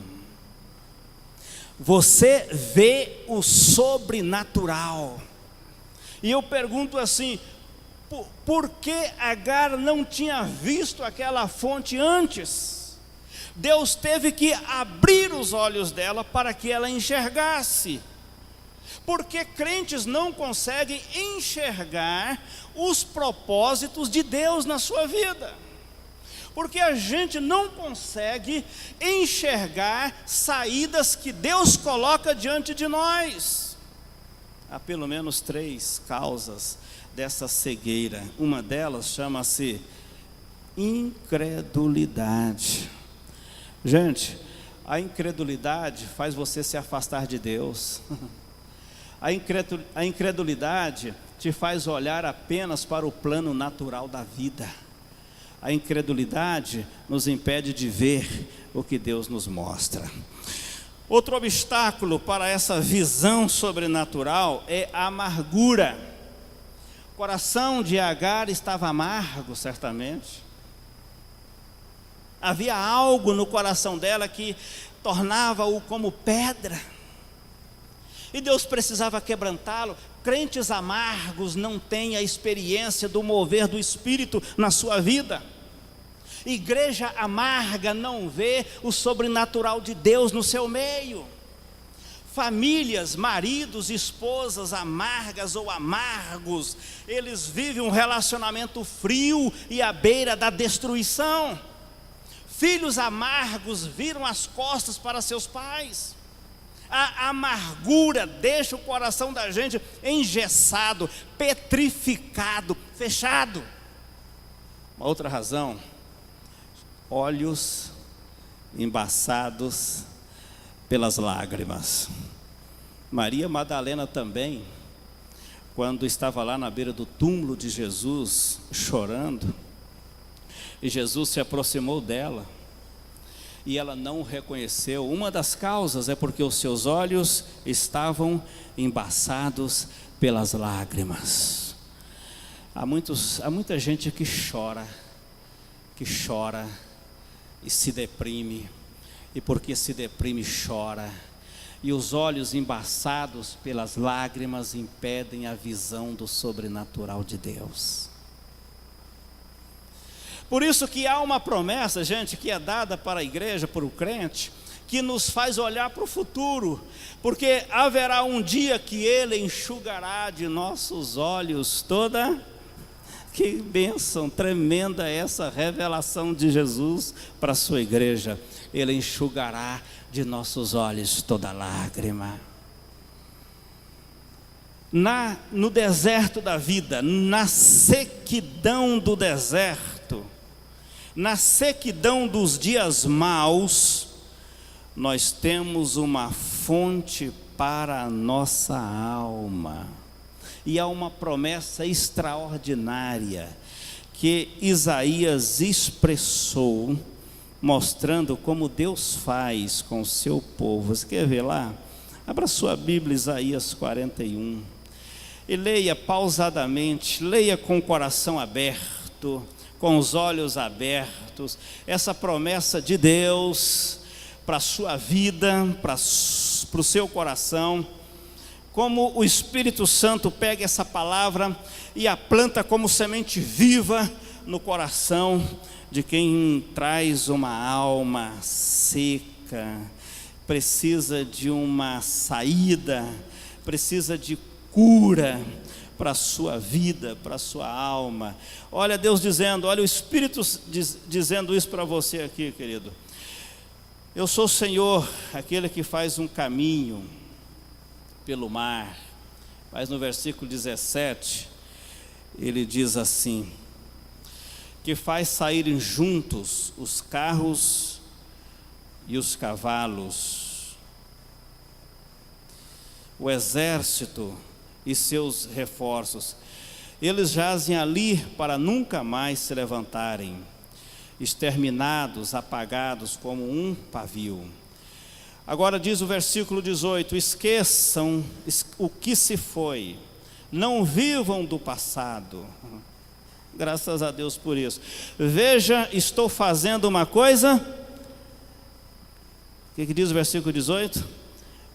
você vê o sobrenatural. E eu pergunto assim: por que Agar não tinha visto aquela fonte antes? Deus teve que abrir os olhos dela para que ela enxergasse. Porque crentes não conseguem enxergar os propósitos de Deus na sua vida. Porque a gente não consegue enxergar saídas que Deus coloca diante de nós. Há pelo menos 3 causas dessa cegueira. Uma delas chama-se incredulidade. Gente, a incredulidade faz você se afastar de Deus. A incredulidade te faz olhar apenas para o plano natural da vida. A incredulidade nos impede de ver o que Deus nos mostra. Outro obstáculo para essa visão sobrenatural é a amargura. O coração de Agar estava amargo, certamente. Havia algo no coração dela que tornava-o como pedra. E Deus precisava quebrantá-lo. Crentes amargos não têm a experiência do mover do Espírito na sua vida. Igreja amarga não vê o sobrenatural de Deus no seu meio. Famílias, maridos, esposas amargas ou amargos, eles vivem um relacionamento frio e à beira da destruição. Filhos amargos viram as costas para seus pais. A amargura deixa o coração da gente engessado, petrificado, fechado. Uma outra razão: olhos embaçados pelas lágrimas. Maria Madalena também, quando estava lá na beira do túmulo de Jesus, chorando, e Jesus se aproximou dela, e ela não o reconheceu. Uma das causas é porque os seus olhos estavam embaçados pelas lágrimas. Há muita gente que chora e se deprime, e porque se deprime chora, e os olhos embaçados pelas lágrimas impedem a visão do sobrenatural de Deus. Por isso que há uma promessa, gente, que é dada para a igreja, para o crente, que nos faz olhar para o futuro, porque haverá um dia que Ele enxugará de nossos olhos toda. Que bênção tremenda essa revelação de Jesus para a sua igreja. Ele enxugará de nossos olhos toda lágrima. No deserto da vida, na sequidão do deserto, na sequidão dos dias maus, nós temos uma fonte para a nossa alma. E há uma promessa extraordinária que Isaías expressou, mostrando como Deus faz com o seu povo. Você quer ver lá? Abra sua Bíblia, Isaías 41. E leia pausadamente, leia com o coração aberto, com os olhos abertos, essa promessa de Deus para a sua vida, para o seu coração. Como o Espírito Santo pega essa palavra e a planta como semente viva no coração de quem traz uma alma seca, precisa de uma saída, precisa de cura para a sua vida, para a sua alma. Olha Deus dizendo, olha o Espírito dizendo isso para você aqui, querido. Eu sou o Senhor, aquele que faz um caminho pelo mar. Mas no versículo 17, ele diz assim, que faz saírem juntos os carros e os cavalos, o exército e seus reforços, eles jazem ali para nunca mais se levantarem, exterminados, apagados como um pavio. Agora diz o versículo 18, esqueçam o que se foi, não vivam do passado. Graças a Deus por isso. Veja, estou fazendo uma coisa. O que diz o versículo 18?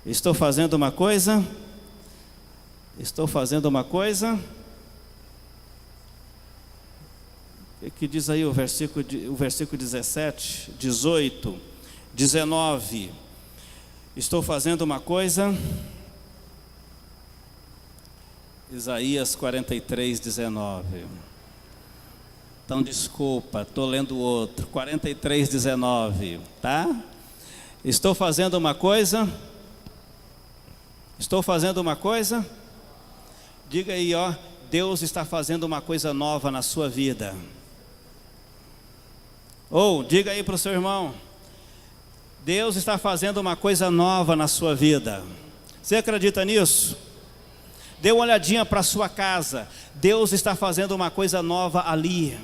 Estou fazendo uma coisa. Estou fazendo uma coisa. O que diz aí o versículo 17, 18, 19? Estou fazendo uma coisa. Isaías 43, 19. Então desculpa, estou lendo outro. 43, 19, tá? Estou fazendo uma coisa. Estou fazendo uma coisa. Diga aí, ó, Deus está fazendo uma coisa nova na sua vida. Ou diga aí para o seu irmão, Deus está fazendo uma coisa nova na sua vida. Você acredita nisso? Dê uma olhadinha para a sua casa. Deus está fazendo uma coisa nova ali.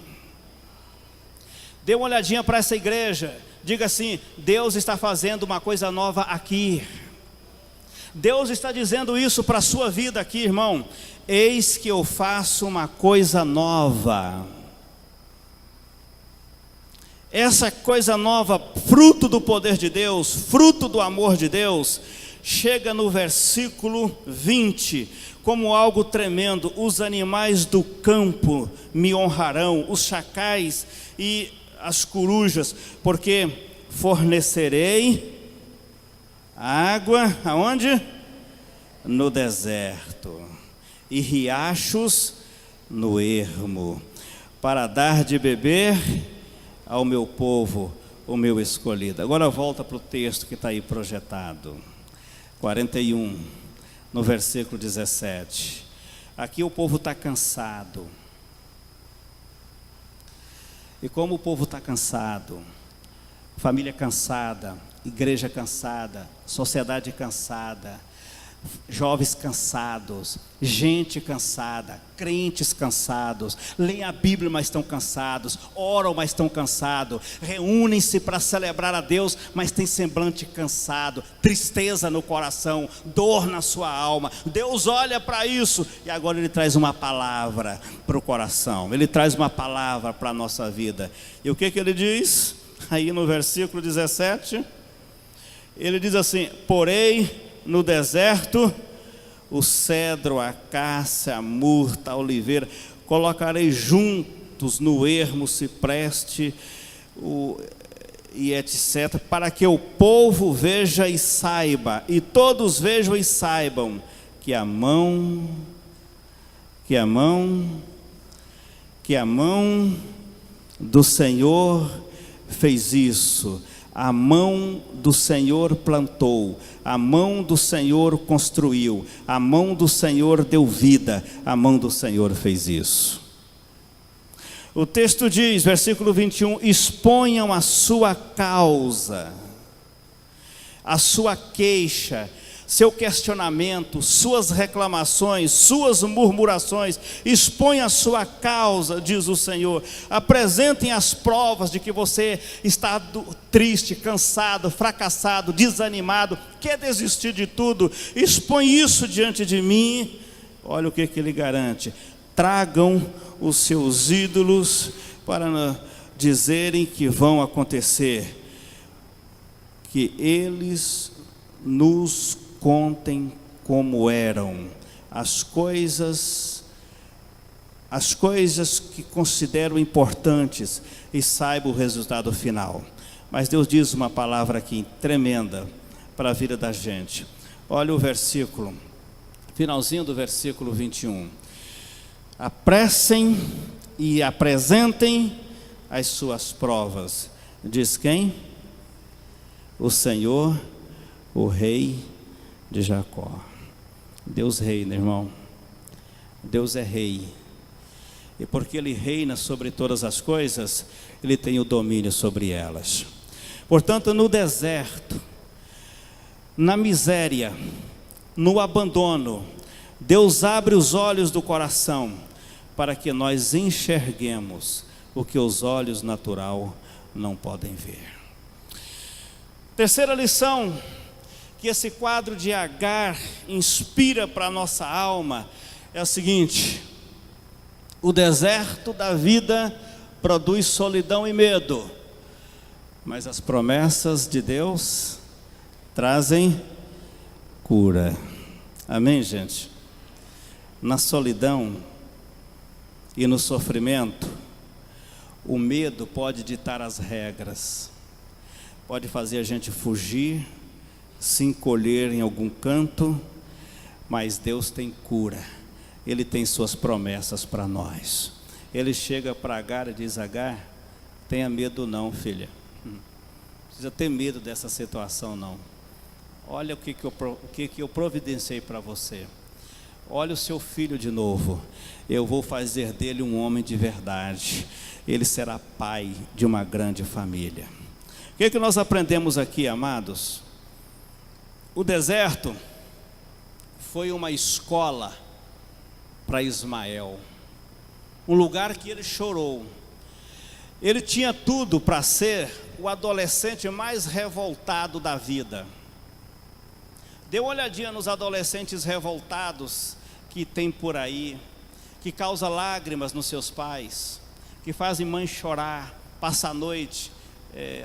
Dê uma olhadinha para essa igreja. Diga assim, Deus está fazendo uma coisa nova aqui. Deus está dizendo isso para a sua vida aqui, irmão. Eis que eu faço uma coisa nova. Essa coisa nova, fruto do poder de Deus, fruto do amor de Deus, chega no versículo 20, como algo tremendo. Os animais do campo me honrarão, os chacais e as corujas, porque fornecerei água, aonde? No deserto, e riachos no ermo, para dar de beber ao meu povo, o meu escolhido. Agora volta para o texto que está aí projetado, 41, no versículo 17. Aqui o povo está cansado. E como o povo está cansado, família cansada, igreja cansada, sociedade cansada, jovens cansados, gente cansada, crentes cansados, leem a Bíblia, mas estão cansados, oram, mas estão cansados, reúnem-se para celebrar a Deus, mas tem semblante cansado, tristeza no coração, dor na sua alma. Deus olha para isso e agora Ele traz uma palavra para o coração, Ele traz uma palavra para a nossa vida. E o que Ele diz? aí no versículo 17, ele diz assim: porei no deserto o cedro, a acácia, a murta, a oliveira, colocarei juntos no ermo, cipreste, e etc., para que o povo veja e saiba, e todos vejam e saibam, que a mão do Senhor fez isso, a mão do Senhor plantou, a mão do Senhor construiu, a mão do Senhor deu vida, a mão do Senhor fez isso. O texto diz, versículo 21, exponham a sua causa, a sua queixa, seu questionamento, suas reclamações, suas murmurações, expõe a sua causa, diz o Senhor. Apresentem as provas de que você está triste, cansado, fracassado, desanimado, quer desistir de tudo. Expõe isso diante de mim. Olha o que ele garante: tragam os seus ídolos para dizerem que vão acontecer, que eles nos contem como eram as coisas que consideram importantes e saibam o resultado final. Mas Deus diz uma palavra aqui tremenda para a vida da gente. Olha o versículo, finalzinho do versículo 21. Apressem e apresentem as suas provas. Diz quem? O Senhor, o Rei de Jacó. Deus reina, irmão. Deus é rei. E porque Ele reina sobre todas as coisas, Ele tem o domínio sobre elas. Portanto, no deserto, na miséria, no abandono, Deus abre os olhos do coração para que nós enxerguemos o que os olhos natural não podem ver. Terceira lição que esse quadro de Agar inspira para a nossa alma é a seguinte: o deserto da vida produz solidão e medo, mas as promessas de Deus trazem cura. Amém, gente? Na solidão e no sofrimento, o medo pode ditar as regras, pode fazer a gente fugir, se encolher em algum canto, mas Deus tem cura. Ele tem suas promessas para nós. Ele chega para Agar e diz: Agar, tenha medo não, filha. Não precisa ter medo dessa situação não. Olha o que eu providenciei para você. Olha o seu filho de novo. Eu vou fazer dele um homem de verdade. Ele será pai de uma grande família. O que nós aprendemos aqui, amados? O deserto foi uma escola para Ismael, um lugar que ele chorou. Ele tinha tudo para ser o adolescente mais revoltado da vida. Dê uma olhadinha nos adolescentes revoltados que tem por aí, que causa lágrimas nos seus pais, que fazem mãe chorar, passa a noite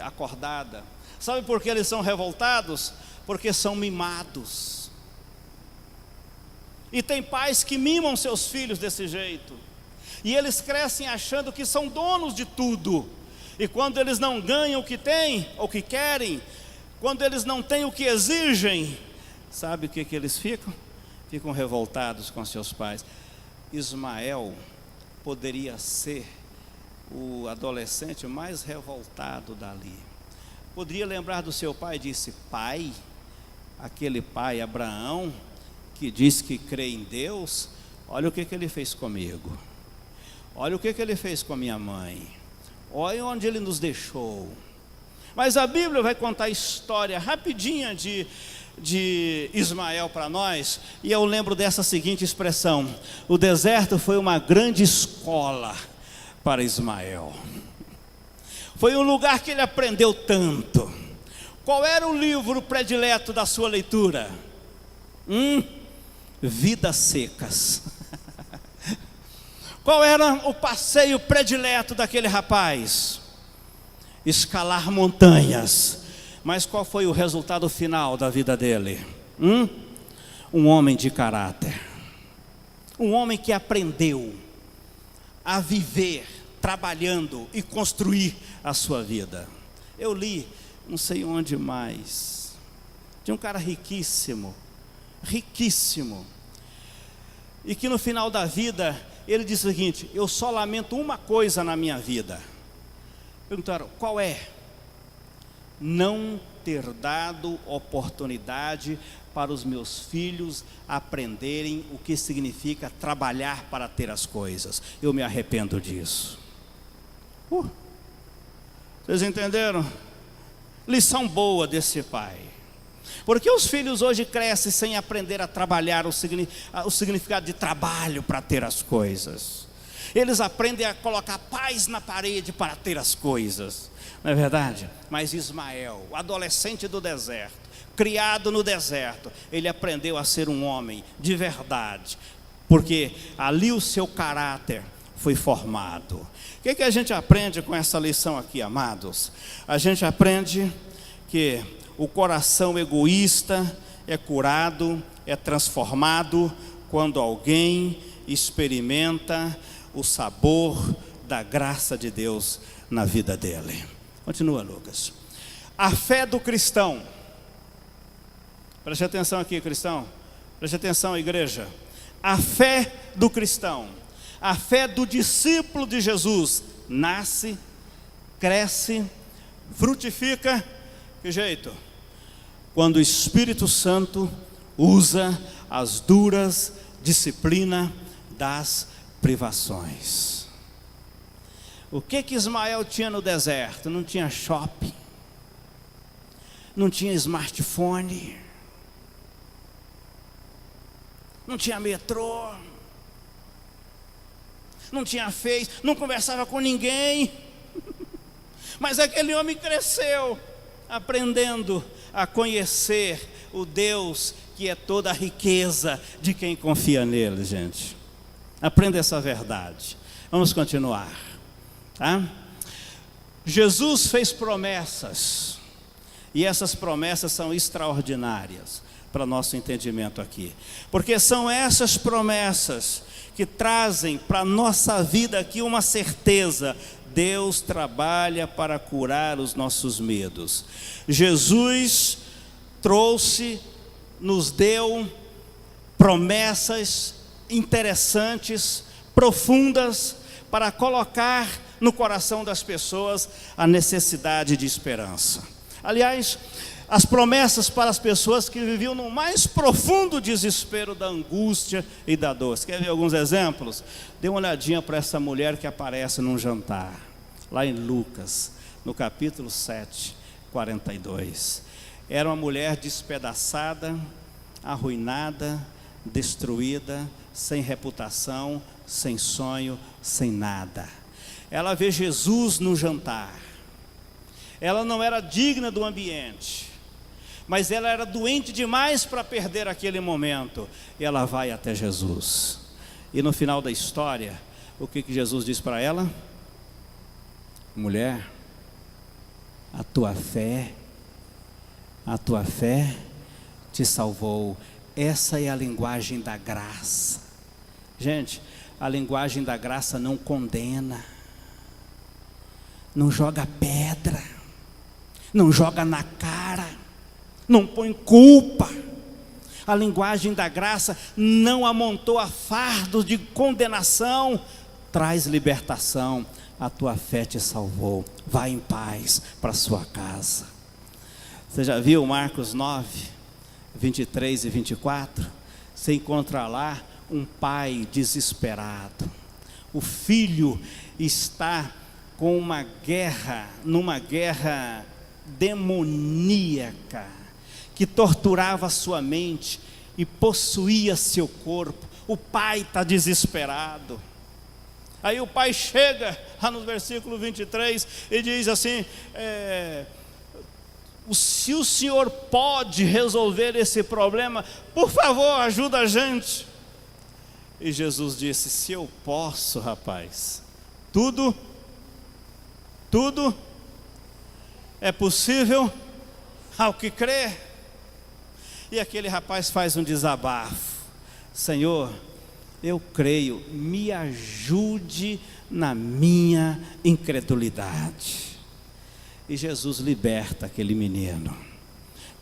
acordada. Sabe por que eles são revoltados? Porque são mimados. E tem pais que mimam seus filhos desse jeito, e eles crescem achando que são donos de tudo, e quando eles não ganham o que têm, ou o que querem, quando eles não têm o que exigem, sabe o que eles ficam? Ficam revoltados com seus pais. Ismael poderia ser o adolescente mais revoltado dali. Poderia lembrar do seu pai e disse: pai, aquele pai Abraão, que diz que crê em Deus, olha o que ele fez comigo, olha o que ele fez com a minha mãe, olha onde ele nos deixou. Mas a Bíblia vai contar a história rapidinha de Ismael para nós, e eu lembro dessa seguinte expressão: o deserto foi uma grande escola para Ismael. Foi um lugar que ele aprendeu tanto. Qual era o livro predileto da sua leitura? Vidas Secas. Qual era o passeio predileto daquele rapaz? escalar montanhas. Mas qual foi o resultado final da vida dele? Um homem de caráter. Um homem que aprendeu a viver, trabalhando e construir a sua vida. Eu li, não sei onde mais, de um cara riquíssimo, e que no final da vida, ele disse o seguinte: eu só lamento uma coisa na minha vida. Perguntaram, qual é? Não ter dado oportunidade para os meus filhos aprenderem o que significa trabalhar para ter as coisas. Eu me arrependo disso. Vocês entenderam? Lição boa desse pai. Porque os filhos hoje crescem sem aprender a trabalhar o significado de trabalho para ter as coisas. Eles aprendem a colocar paz na parede para ter as coisas, não é verdade? Mas Ismael, o adolescente do deserto, criado no deserto, ele aprendeu a ser um homem de verdade, porque ali o seu caráter foi formado. O que a gente aprende com essa lição aqui, amados? A gente aprende que o coração egoísta é curado, é transformado quando alguém experimenta o sabor da graça de Deus na vida dele. Continua, Lucas. A fé do cristão. Preste atenção aqui, cristão. Preste atenção, igreja. A fé do cristão, a fé do discípulo de Jesus, nasce, cresce, frutifica. Que jeito? Quando o Espírito Santo usa as duras disciplinas das privações. O que Ismael tinha no deserto? Não tinha shopping, não tinha smartphone, não tinha metrô, não tinha Face, não conversava com ninguém. Mas aquele homem cresceu, aprendendo a conhecer o Deus que é toda a riqueza de quem confia nele, gente. Aprenda essa verdade. Vamos continuar, tá? Jesus fez promessas, e essas promessas são extraordinárias para nosso entendimento aqui, porque são essas promessas que trazem para a nossa vida aqui uma certeza: Deus trabalha para curar os nossos medos. Jesus nos deu promessas interessantes, profundas, para colocar no coração das pessoas a necessidade de esperança. Aliás, as promessas para as pessoas que viviam no mais profundo desespero da angústia e da dor. Você quer ver alguns exemplos? Dê uma olhadinha para essa mulher que aparece num jantar, lá em Lucas, no capítulo 7, 42. Era uma mulher despedaçada, arruinada, destruída, sem reputação, sem sonho, sem nada. Ela vê Jesus no jantar. Ela não era digna do ambiente, mas ela era doente demais para perder aquele momento. E ela vai até Jesus. E no final da história, o que Jesus diz para ela? Mulher, a tua fé te salvou. Essa é a linguagem da graça. Gente, a linguagem da graça não condena, não joga pedra, não joga na cara, não põe culpa. A linguagem da graça não amontoa fardo de condenação, traz libertação. A tua fé te salvou, vai em paz para a sua casa. Você já viu Marcos 9, 23 e 24? Você encontra lá um pai desesperado. O filho está com numa guerra demoníaca, que torturava sua mente e possuía seu corpo. O pai está desesperado. Aí o pai chega lá no versículo 23 e diz assim: se o senhor pode resolver esse problema, por favor, ajuda a gente. E Jesus disse: se eu posso, rapaz, tudo é possível ao que crê. E aquele rapaz faz um desabafo: Senhor, eu creio, me ajude na minha incredulidade. E Jesus liberta aquele menino,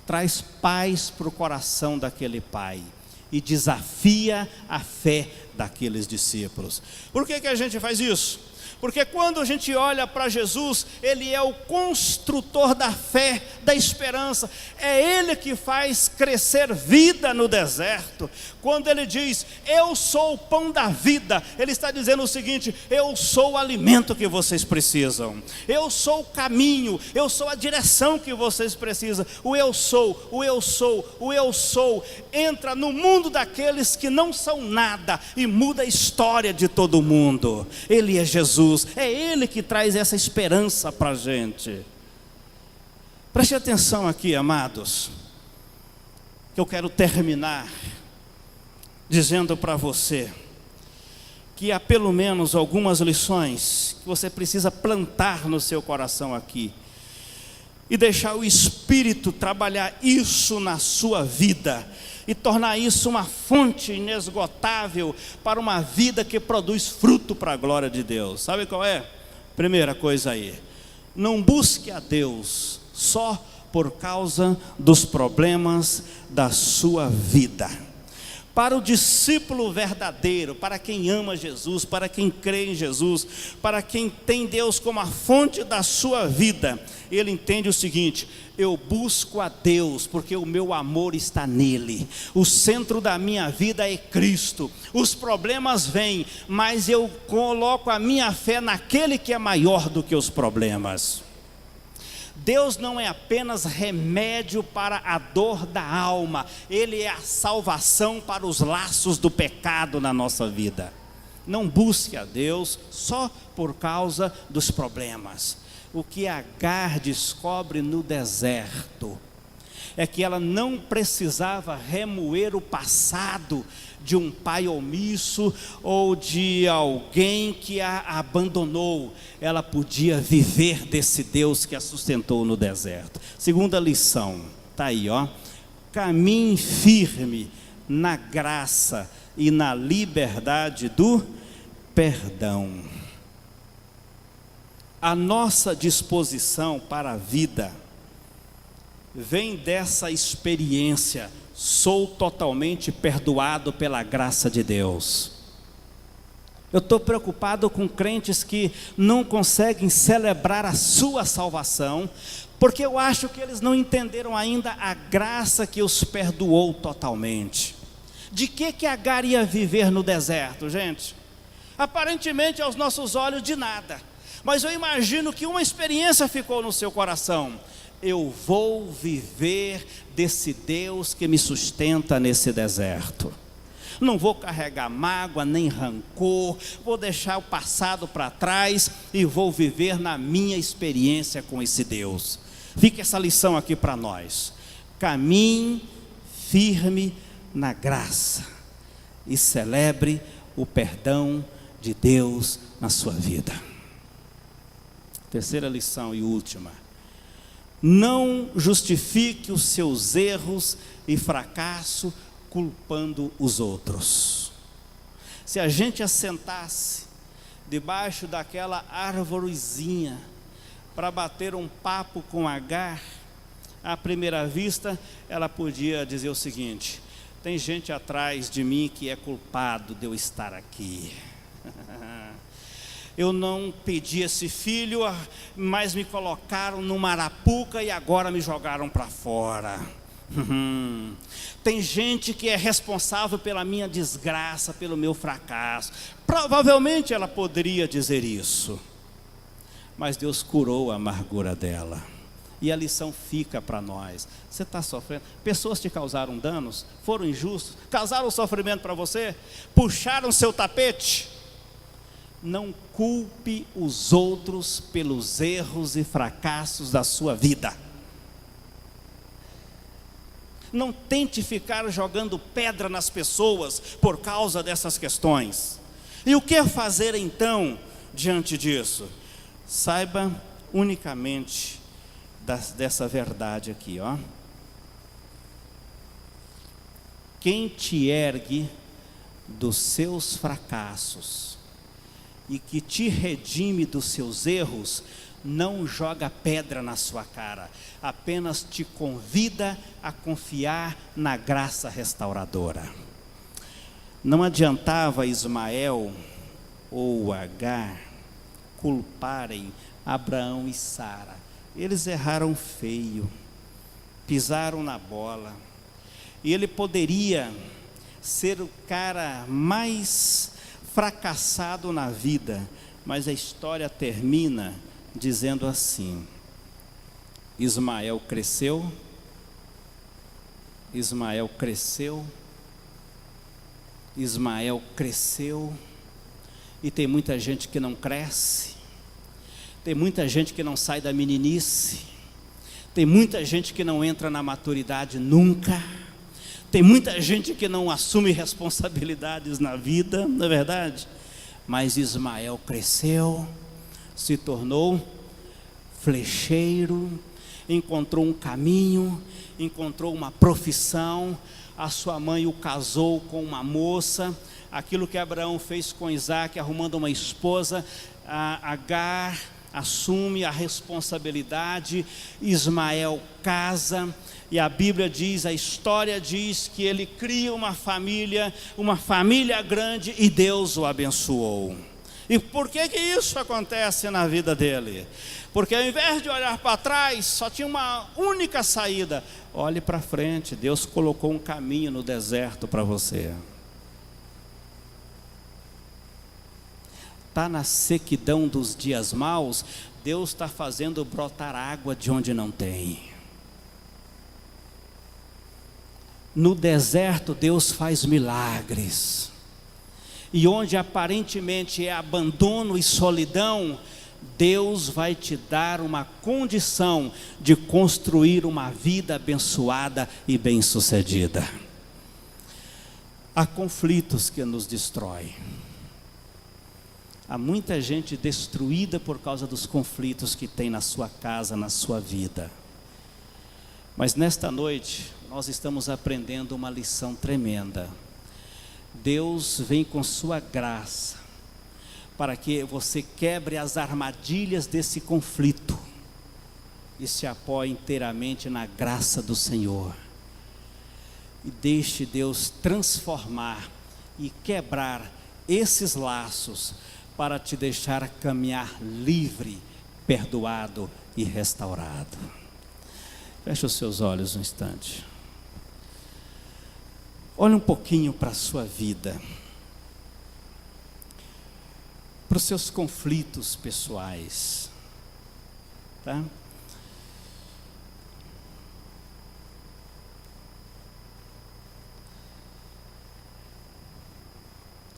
traz paz para o coração daquele pai e desafia a fé daqueles discípulos. Por que a gente faz isso? Porque quando a gente olha para Jesus, Ele é o construtor da fé, da esperança. É Ele que faz crescer vida no deserto. Quando Ele diz, eu sou o pão da vida, Ele está dizendo o seguinte: eu sou o alimento que vocês precisam. Eu sou o caminho, eu sou a direção que vocês precisam. O eu sou, o eu sou, o eu sou entra no mundo daqueles que não são nada e muda a história de todo mundo. Ele é Jesus. É Ele que traz essa esperança para a gente. Preste atenção aqui, amados, que eu quero terminar dizendo para você que há pelo menos algumas lições que você precisa plantar no seu coração aqui e deixar o Espírito trabalhar isso na sua vida e tornar isso uma fonte inesgotável para uma vida que produz fruto para a glória de Deus. Sabe qual é? Primeira coisa aí: não busque a Deus só por causa dos problemas da sua vida. Para o discípulo verdadeiro, para quem ama Jesus, para quem crê em Jesus, para quem tem Deus como a fonte da sua vida, ele entende o seguinte: eu busco a Deus porque o meu amor está nele. O centro da minha vida é Cristo. Os problemas vêm, mas eu coloco a minha fé naquele que é maior do que os problemas. Deus não é apenas remédio para a dor da alma, Ele é a salvação para os laços do pecado na nossa vida. Não busque a Deus só por causa dos problemas. O que Agar descobre no deserto é que ela não precisava remoer o passado de um pai omisso ou de alguém que a abandonou. Ela podia viver desse Deus que a sustentou no deserto. Segunda lição, está aí, ó: caminhe firme na graça e na liberdade do perdão. A nossa disposição para a vida vem dessa experiência: sou totalmente perdoado pela graça de Deus. Eu estou preocupado com crentes que não conseguem celebrar a sua salvação, porque eu acho que eles não entenderam ainda a graça que os perdoou totalmente. De que Agar ia viver no deserto, gente? Aparentemente aos nossos olhos de nada, mas eu imagino que uma experiência ficou no seu coração: eu vou viver desse Deus que me sustenta nesse deserto. Não vou carregar mágoa nem rancor, vou deixar o passado para trás e vou viver na minha experiência com esse Deus. Fica essa lição aqui para nós: caminhe firme na graça e celebre o perdão de Deus na sua vida. Terceira lição e última: não justifique os seus erros e fracasso culpando os outros. Se a gente assentasse debaixo daquela arvorezinha para bater um papo com Agar, à primeira vista ela podia dizer o seguinte: tem gente atrás de mim que é culpado de eu estar aqui. Eu não pedi esse filho, mas me colocaram numa arapuca e agora me jogaram para fora. Tem gente que é responsável pela minha desgraça, pelo meu fracasso. Provavelmente ela poderia dizer isso, mas Deus curou a amargura dela. E a lição fica para nós: você está sofrendo, pessoas te causaram danos, foram injustos, causaram sofrimento para você, puxaram seu tapete. Não culpe os outros pelos erros e fracassos da sua vida. Não tente ficar jogando pedra nas pessoas por causa dessas questões. E o que fazer então diante disso? Saiba unicamente dessa verdade aqui, ó. Quem te ergue dos seus fracassos e que te redime dos seus erros, não joga pedra na sua cara, apenas te convida a confiar na graça restauradora. Não adiantava Ismael ou Agar culparem Abraão e Sara. Eles erraram feio, pisaram na bola, e ele poderia ser o cara mais fracassado na vida, mas a história termina dizendo assim: Ismael cresceu, Ismael cresceu, Ismael cresceu, e tem muita gente que não cresce, tem muita gente que não sai da meninice, tem muita gente que não entra na maturidade nunca, tem muita gente que não assume responsabilidades na vida, não é verdade? Mas Ismael cresceu, se tornou flecheiro, encontrou um caminho, encontrou uma profissão. A sua mãe o casou com uma moça. Aquilo que Abraão fez com Isaac, arrumando uma esposa, Agar assume a responsabilidade, Ismael casa, e a Bíblia diz, a história diz que ele cria uma família grande, e Deus o abençoou. E por que isso acontece na vida dele? Porque ao invés de olhar para trás, só tinha uma única saída: olhe para frente. Deus colocou um caminho no deserto para você. Está na sequidão dos dias maus, Deus está fazendo brotar água de onde não tem. No deserto Deus faz milagres, e onde aparentemente é abandono e solidão, Deus vai te dar uma condição de construir uma vida abençoada e bem-sucedida. Há conflitos que nos destroem. Há muita gente destruída por causa dos conflitos que tem na sua casa, na sua vida. Mas nesta noite, nós estamos aprendendo uma lição tremenda. Deus vem com sua graça, para que você quebre as armadilhas desse conflito, e se apoie inteiramente na graça do Senhor. E deixe Deus transformar e quebrar esses laços, para te deixar caminhar livre, perdoado e restaurado. Feche os seus olhos um instante. Olhe um pouquinho para a sua vida, para os seus conflitos pessoais, tá?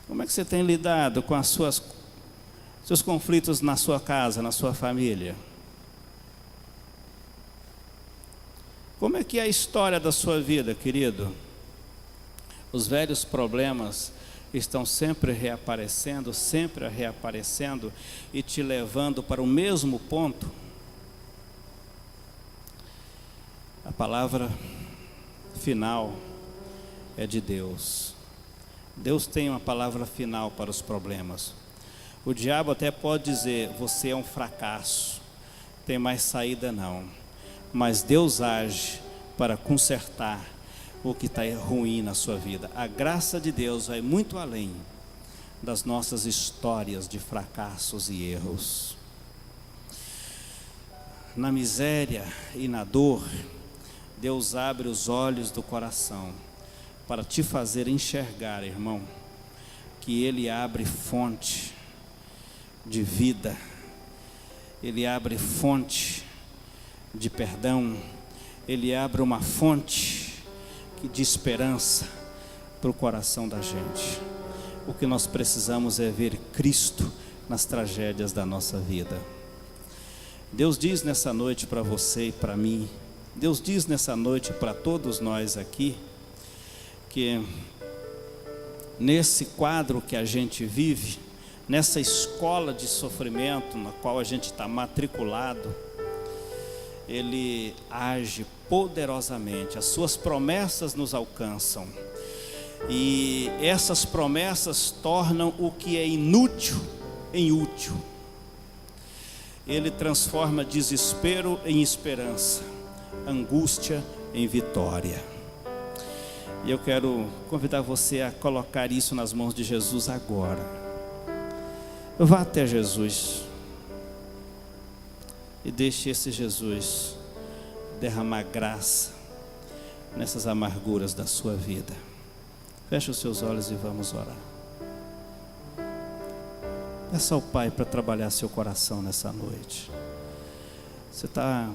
Como é que você tem lidado com seus conflitos na sua casa, na sua família? Como é que é a história da sua vida, querido? Os velhos problemas estão sempre reaparecendo e te levando para o mesmo ponto? A palavra final é de Deus. Deus tem uma palavra final para os problemas. O diabo até pode dizer: você é um fracasso, tem mais saída não. Mas Deus age para consertar o que está ruim na sua vida. A graça de Deus vai muito além das nossas histórias de fracassos e erros. Na miséria e na dor, Deus abre os olhos do coração para te fazer enxergar, irmão, que Ele abre fonte de vida, Ele abre fonte de perdão, Ele abre uma fonte de esperança para o coração da gente. O que nós precisamos é ver Cristo nas tragédias da nossa vida. Deus diz nessa noite para você e para mim, Deus diz nessa noite para todos nós aqui, que nesse quadro que a gente vive, nessa escola de sofrimento na qual a gente está matriculado, Ele age poderosamente, as suas promessas nos alcançam, e essas promessas tornam o que é inútil em útil. Ele transforma desespero em esperança, angústia em vitória. E eu quero convidar você a colocar isso nas mãos de Jesus agora. Vá até Jesus e deixe esse Jesus derramar graça nessas amarguras da sua vida. Feche os seus olhos e vamos orar. Peça ao Pai para trabalhar seu coração nessa noite. Você está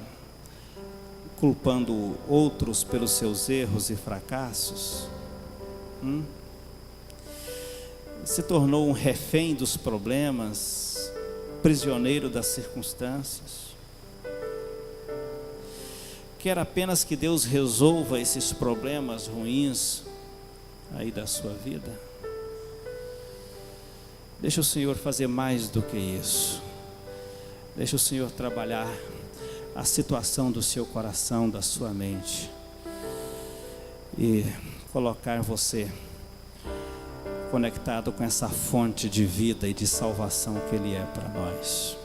culpando outros pelos seus erros e fracassos? Se tornou um refém dos problemas, prisioneiro das circunstâncias? Quer apenas que Deus resolva esses problemas ruins aí da sua vida? Deixa o Senhor fazer mais do que isso. Deixa o Senhor trabalhar a situação do seu coração, da sua mente, e colocar você conectado com essa fonte de vida e de salvação que Ele é para nós.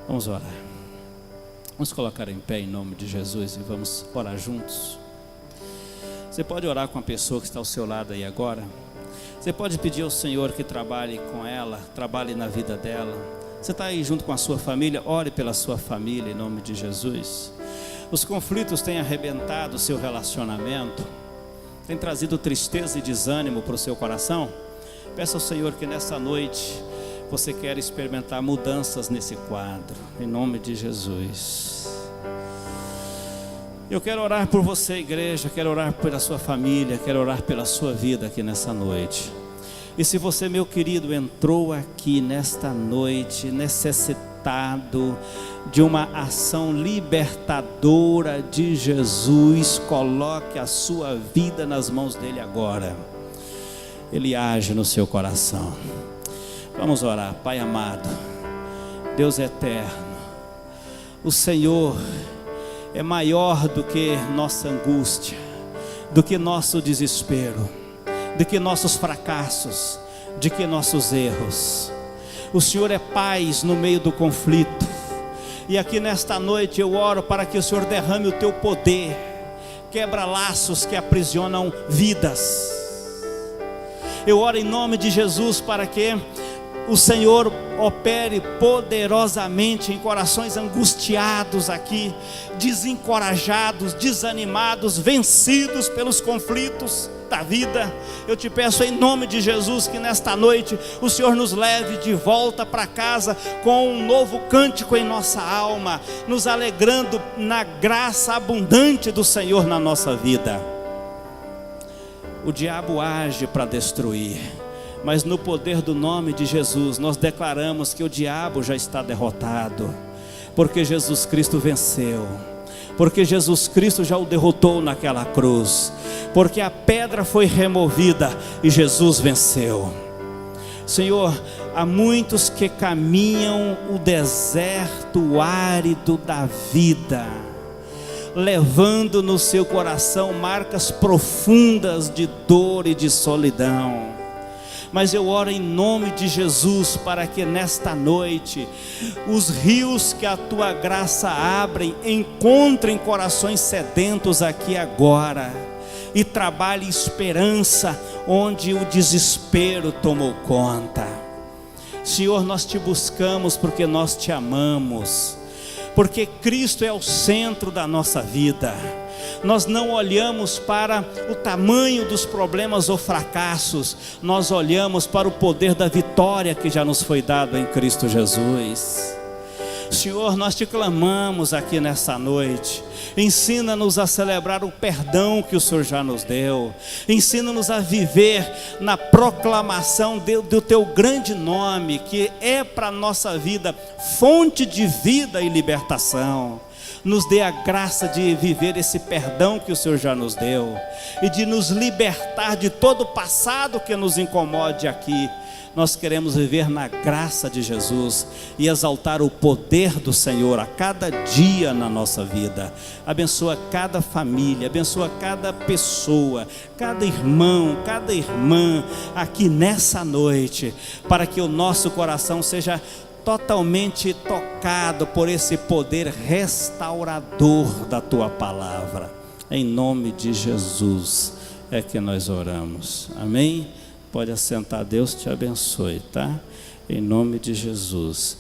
Vamos orar. Vamos colocar em pé em nome de Jesus e vamos orar juntos. Você pode orar com a pessoa que está ao seu lado aí agora. Você pode pedir ao Senhor que trabalhe com ela, trabalhe na vida dela. Você está aí junto com a sua família, ore pela sua família em nome de Jesus. Os conflitos têm arrebentado o seu relacionamento, têm trazido tristeza e desânimo para o seu coração. Peça ao Senhor que nessa noite você quer experimentar mudanças nesse quadro, em nome de Jesus. Eu quero orar por você, igreja, quero orar pela sua família, quero orar pela sua vida aqui nessa noite. E se você, meu querido, entrou aqui nesta noite necessitado de uma ação libertadora de Jesus, coloque a sua vida nas mãos dele agora. Ele age no seu coração. Vamos orar. Pai amado, Deus eterno, o Senhor é maior do que nossa angústia, do que nosso desespero, do que nossos fracassos, de que nossos erros. O Senhor é paz no meio do conflito. E aqui nesta noite eu oro para que o Senhor derrame o teu poder, quebra laços que aprisionam vidas. Eu oro em nome de Jesus para que o Senhor opere poderosamente em corações angustiados aqui, desencorajados, desanimados, vencidos pelos conflitos da vida. Eu te peço em nome de Jesus que nesta noite o Senhor nos leve de volta para casa com um novo cântico em nossa alma, nos alegrando na graça abundante do Senhor na nossa vida. O diabo age para destruir, mas no poder do nome de Jesus nós declaramos que o diabo já está derrotado, porque Jesus Cristo venceu, porque Jesus Cristo já o derrotou naquela cruz, porque a pedra foi removida e Jesus venceu. Senhor, há muitos que caminham o deserto árido da vida, levando no seu coração marcas profundas de dor e de solidão. Mas eu oro em nome de Jesus para que nesta noite os rios que a tua graça abrem encontrem corações sedentos aqui agora e trabalhe esperança onde o desespero tomou conta. Senhor, nós te buscamos porque nós te amamos, porque Cristo é o centro da nossa vida. Nós não olhamos para o tamanho dos problemas ou fracassos, nós olhamos para o poder da vitória que já nos foi dado em Cristo Jesus. Senhor, nós te clamamos aqui nessa noite, ensina-nos a celebrar o perdão que o Senhor já nos deu, ensina-nos a viver na proclamação do teu grande nome, que é para a nossa vida fonte de vida e libertação. nos dê a graça de viver esse perdão que o Senhor já nos deu, e de nos libertar de todo o passado que nos incomode aqui. Nós queremos viver na graça de Jesus e exaltar o poder do Senhor a cada dia na nossa vida. Abençoa cada família, abençoa cada pessoa, cada irmão, cada irmã aqui nessa noite, para que o nosso coração seja totalmente tocado por esse poder restaurador da tua palavra. Em nome de Jesus é que nós oramos. Amém? Pode assentar, Deus te abençoe, tá? Em nome de Jesus.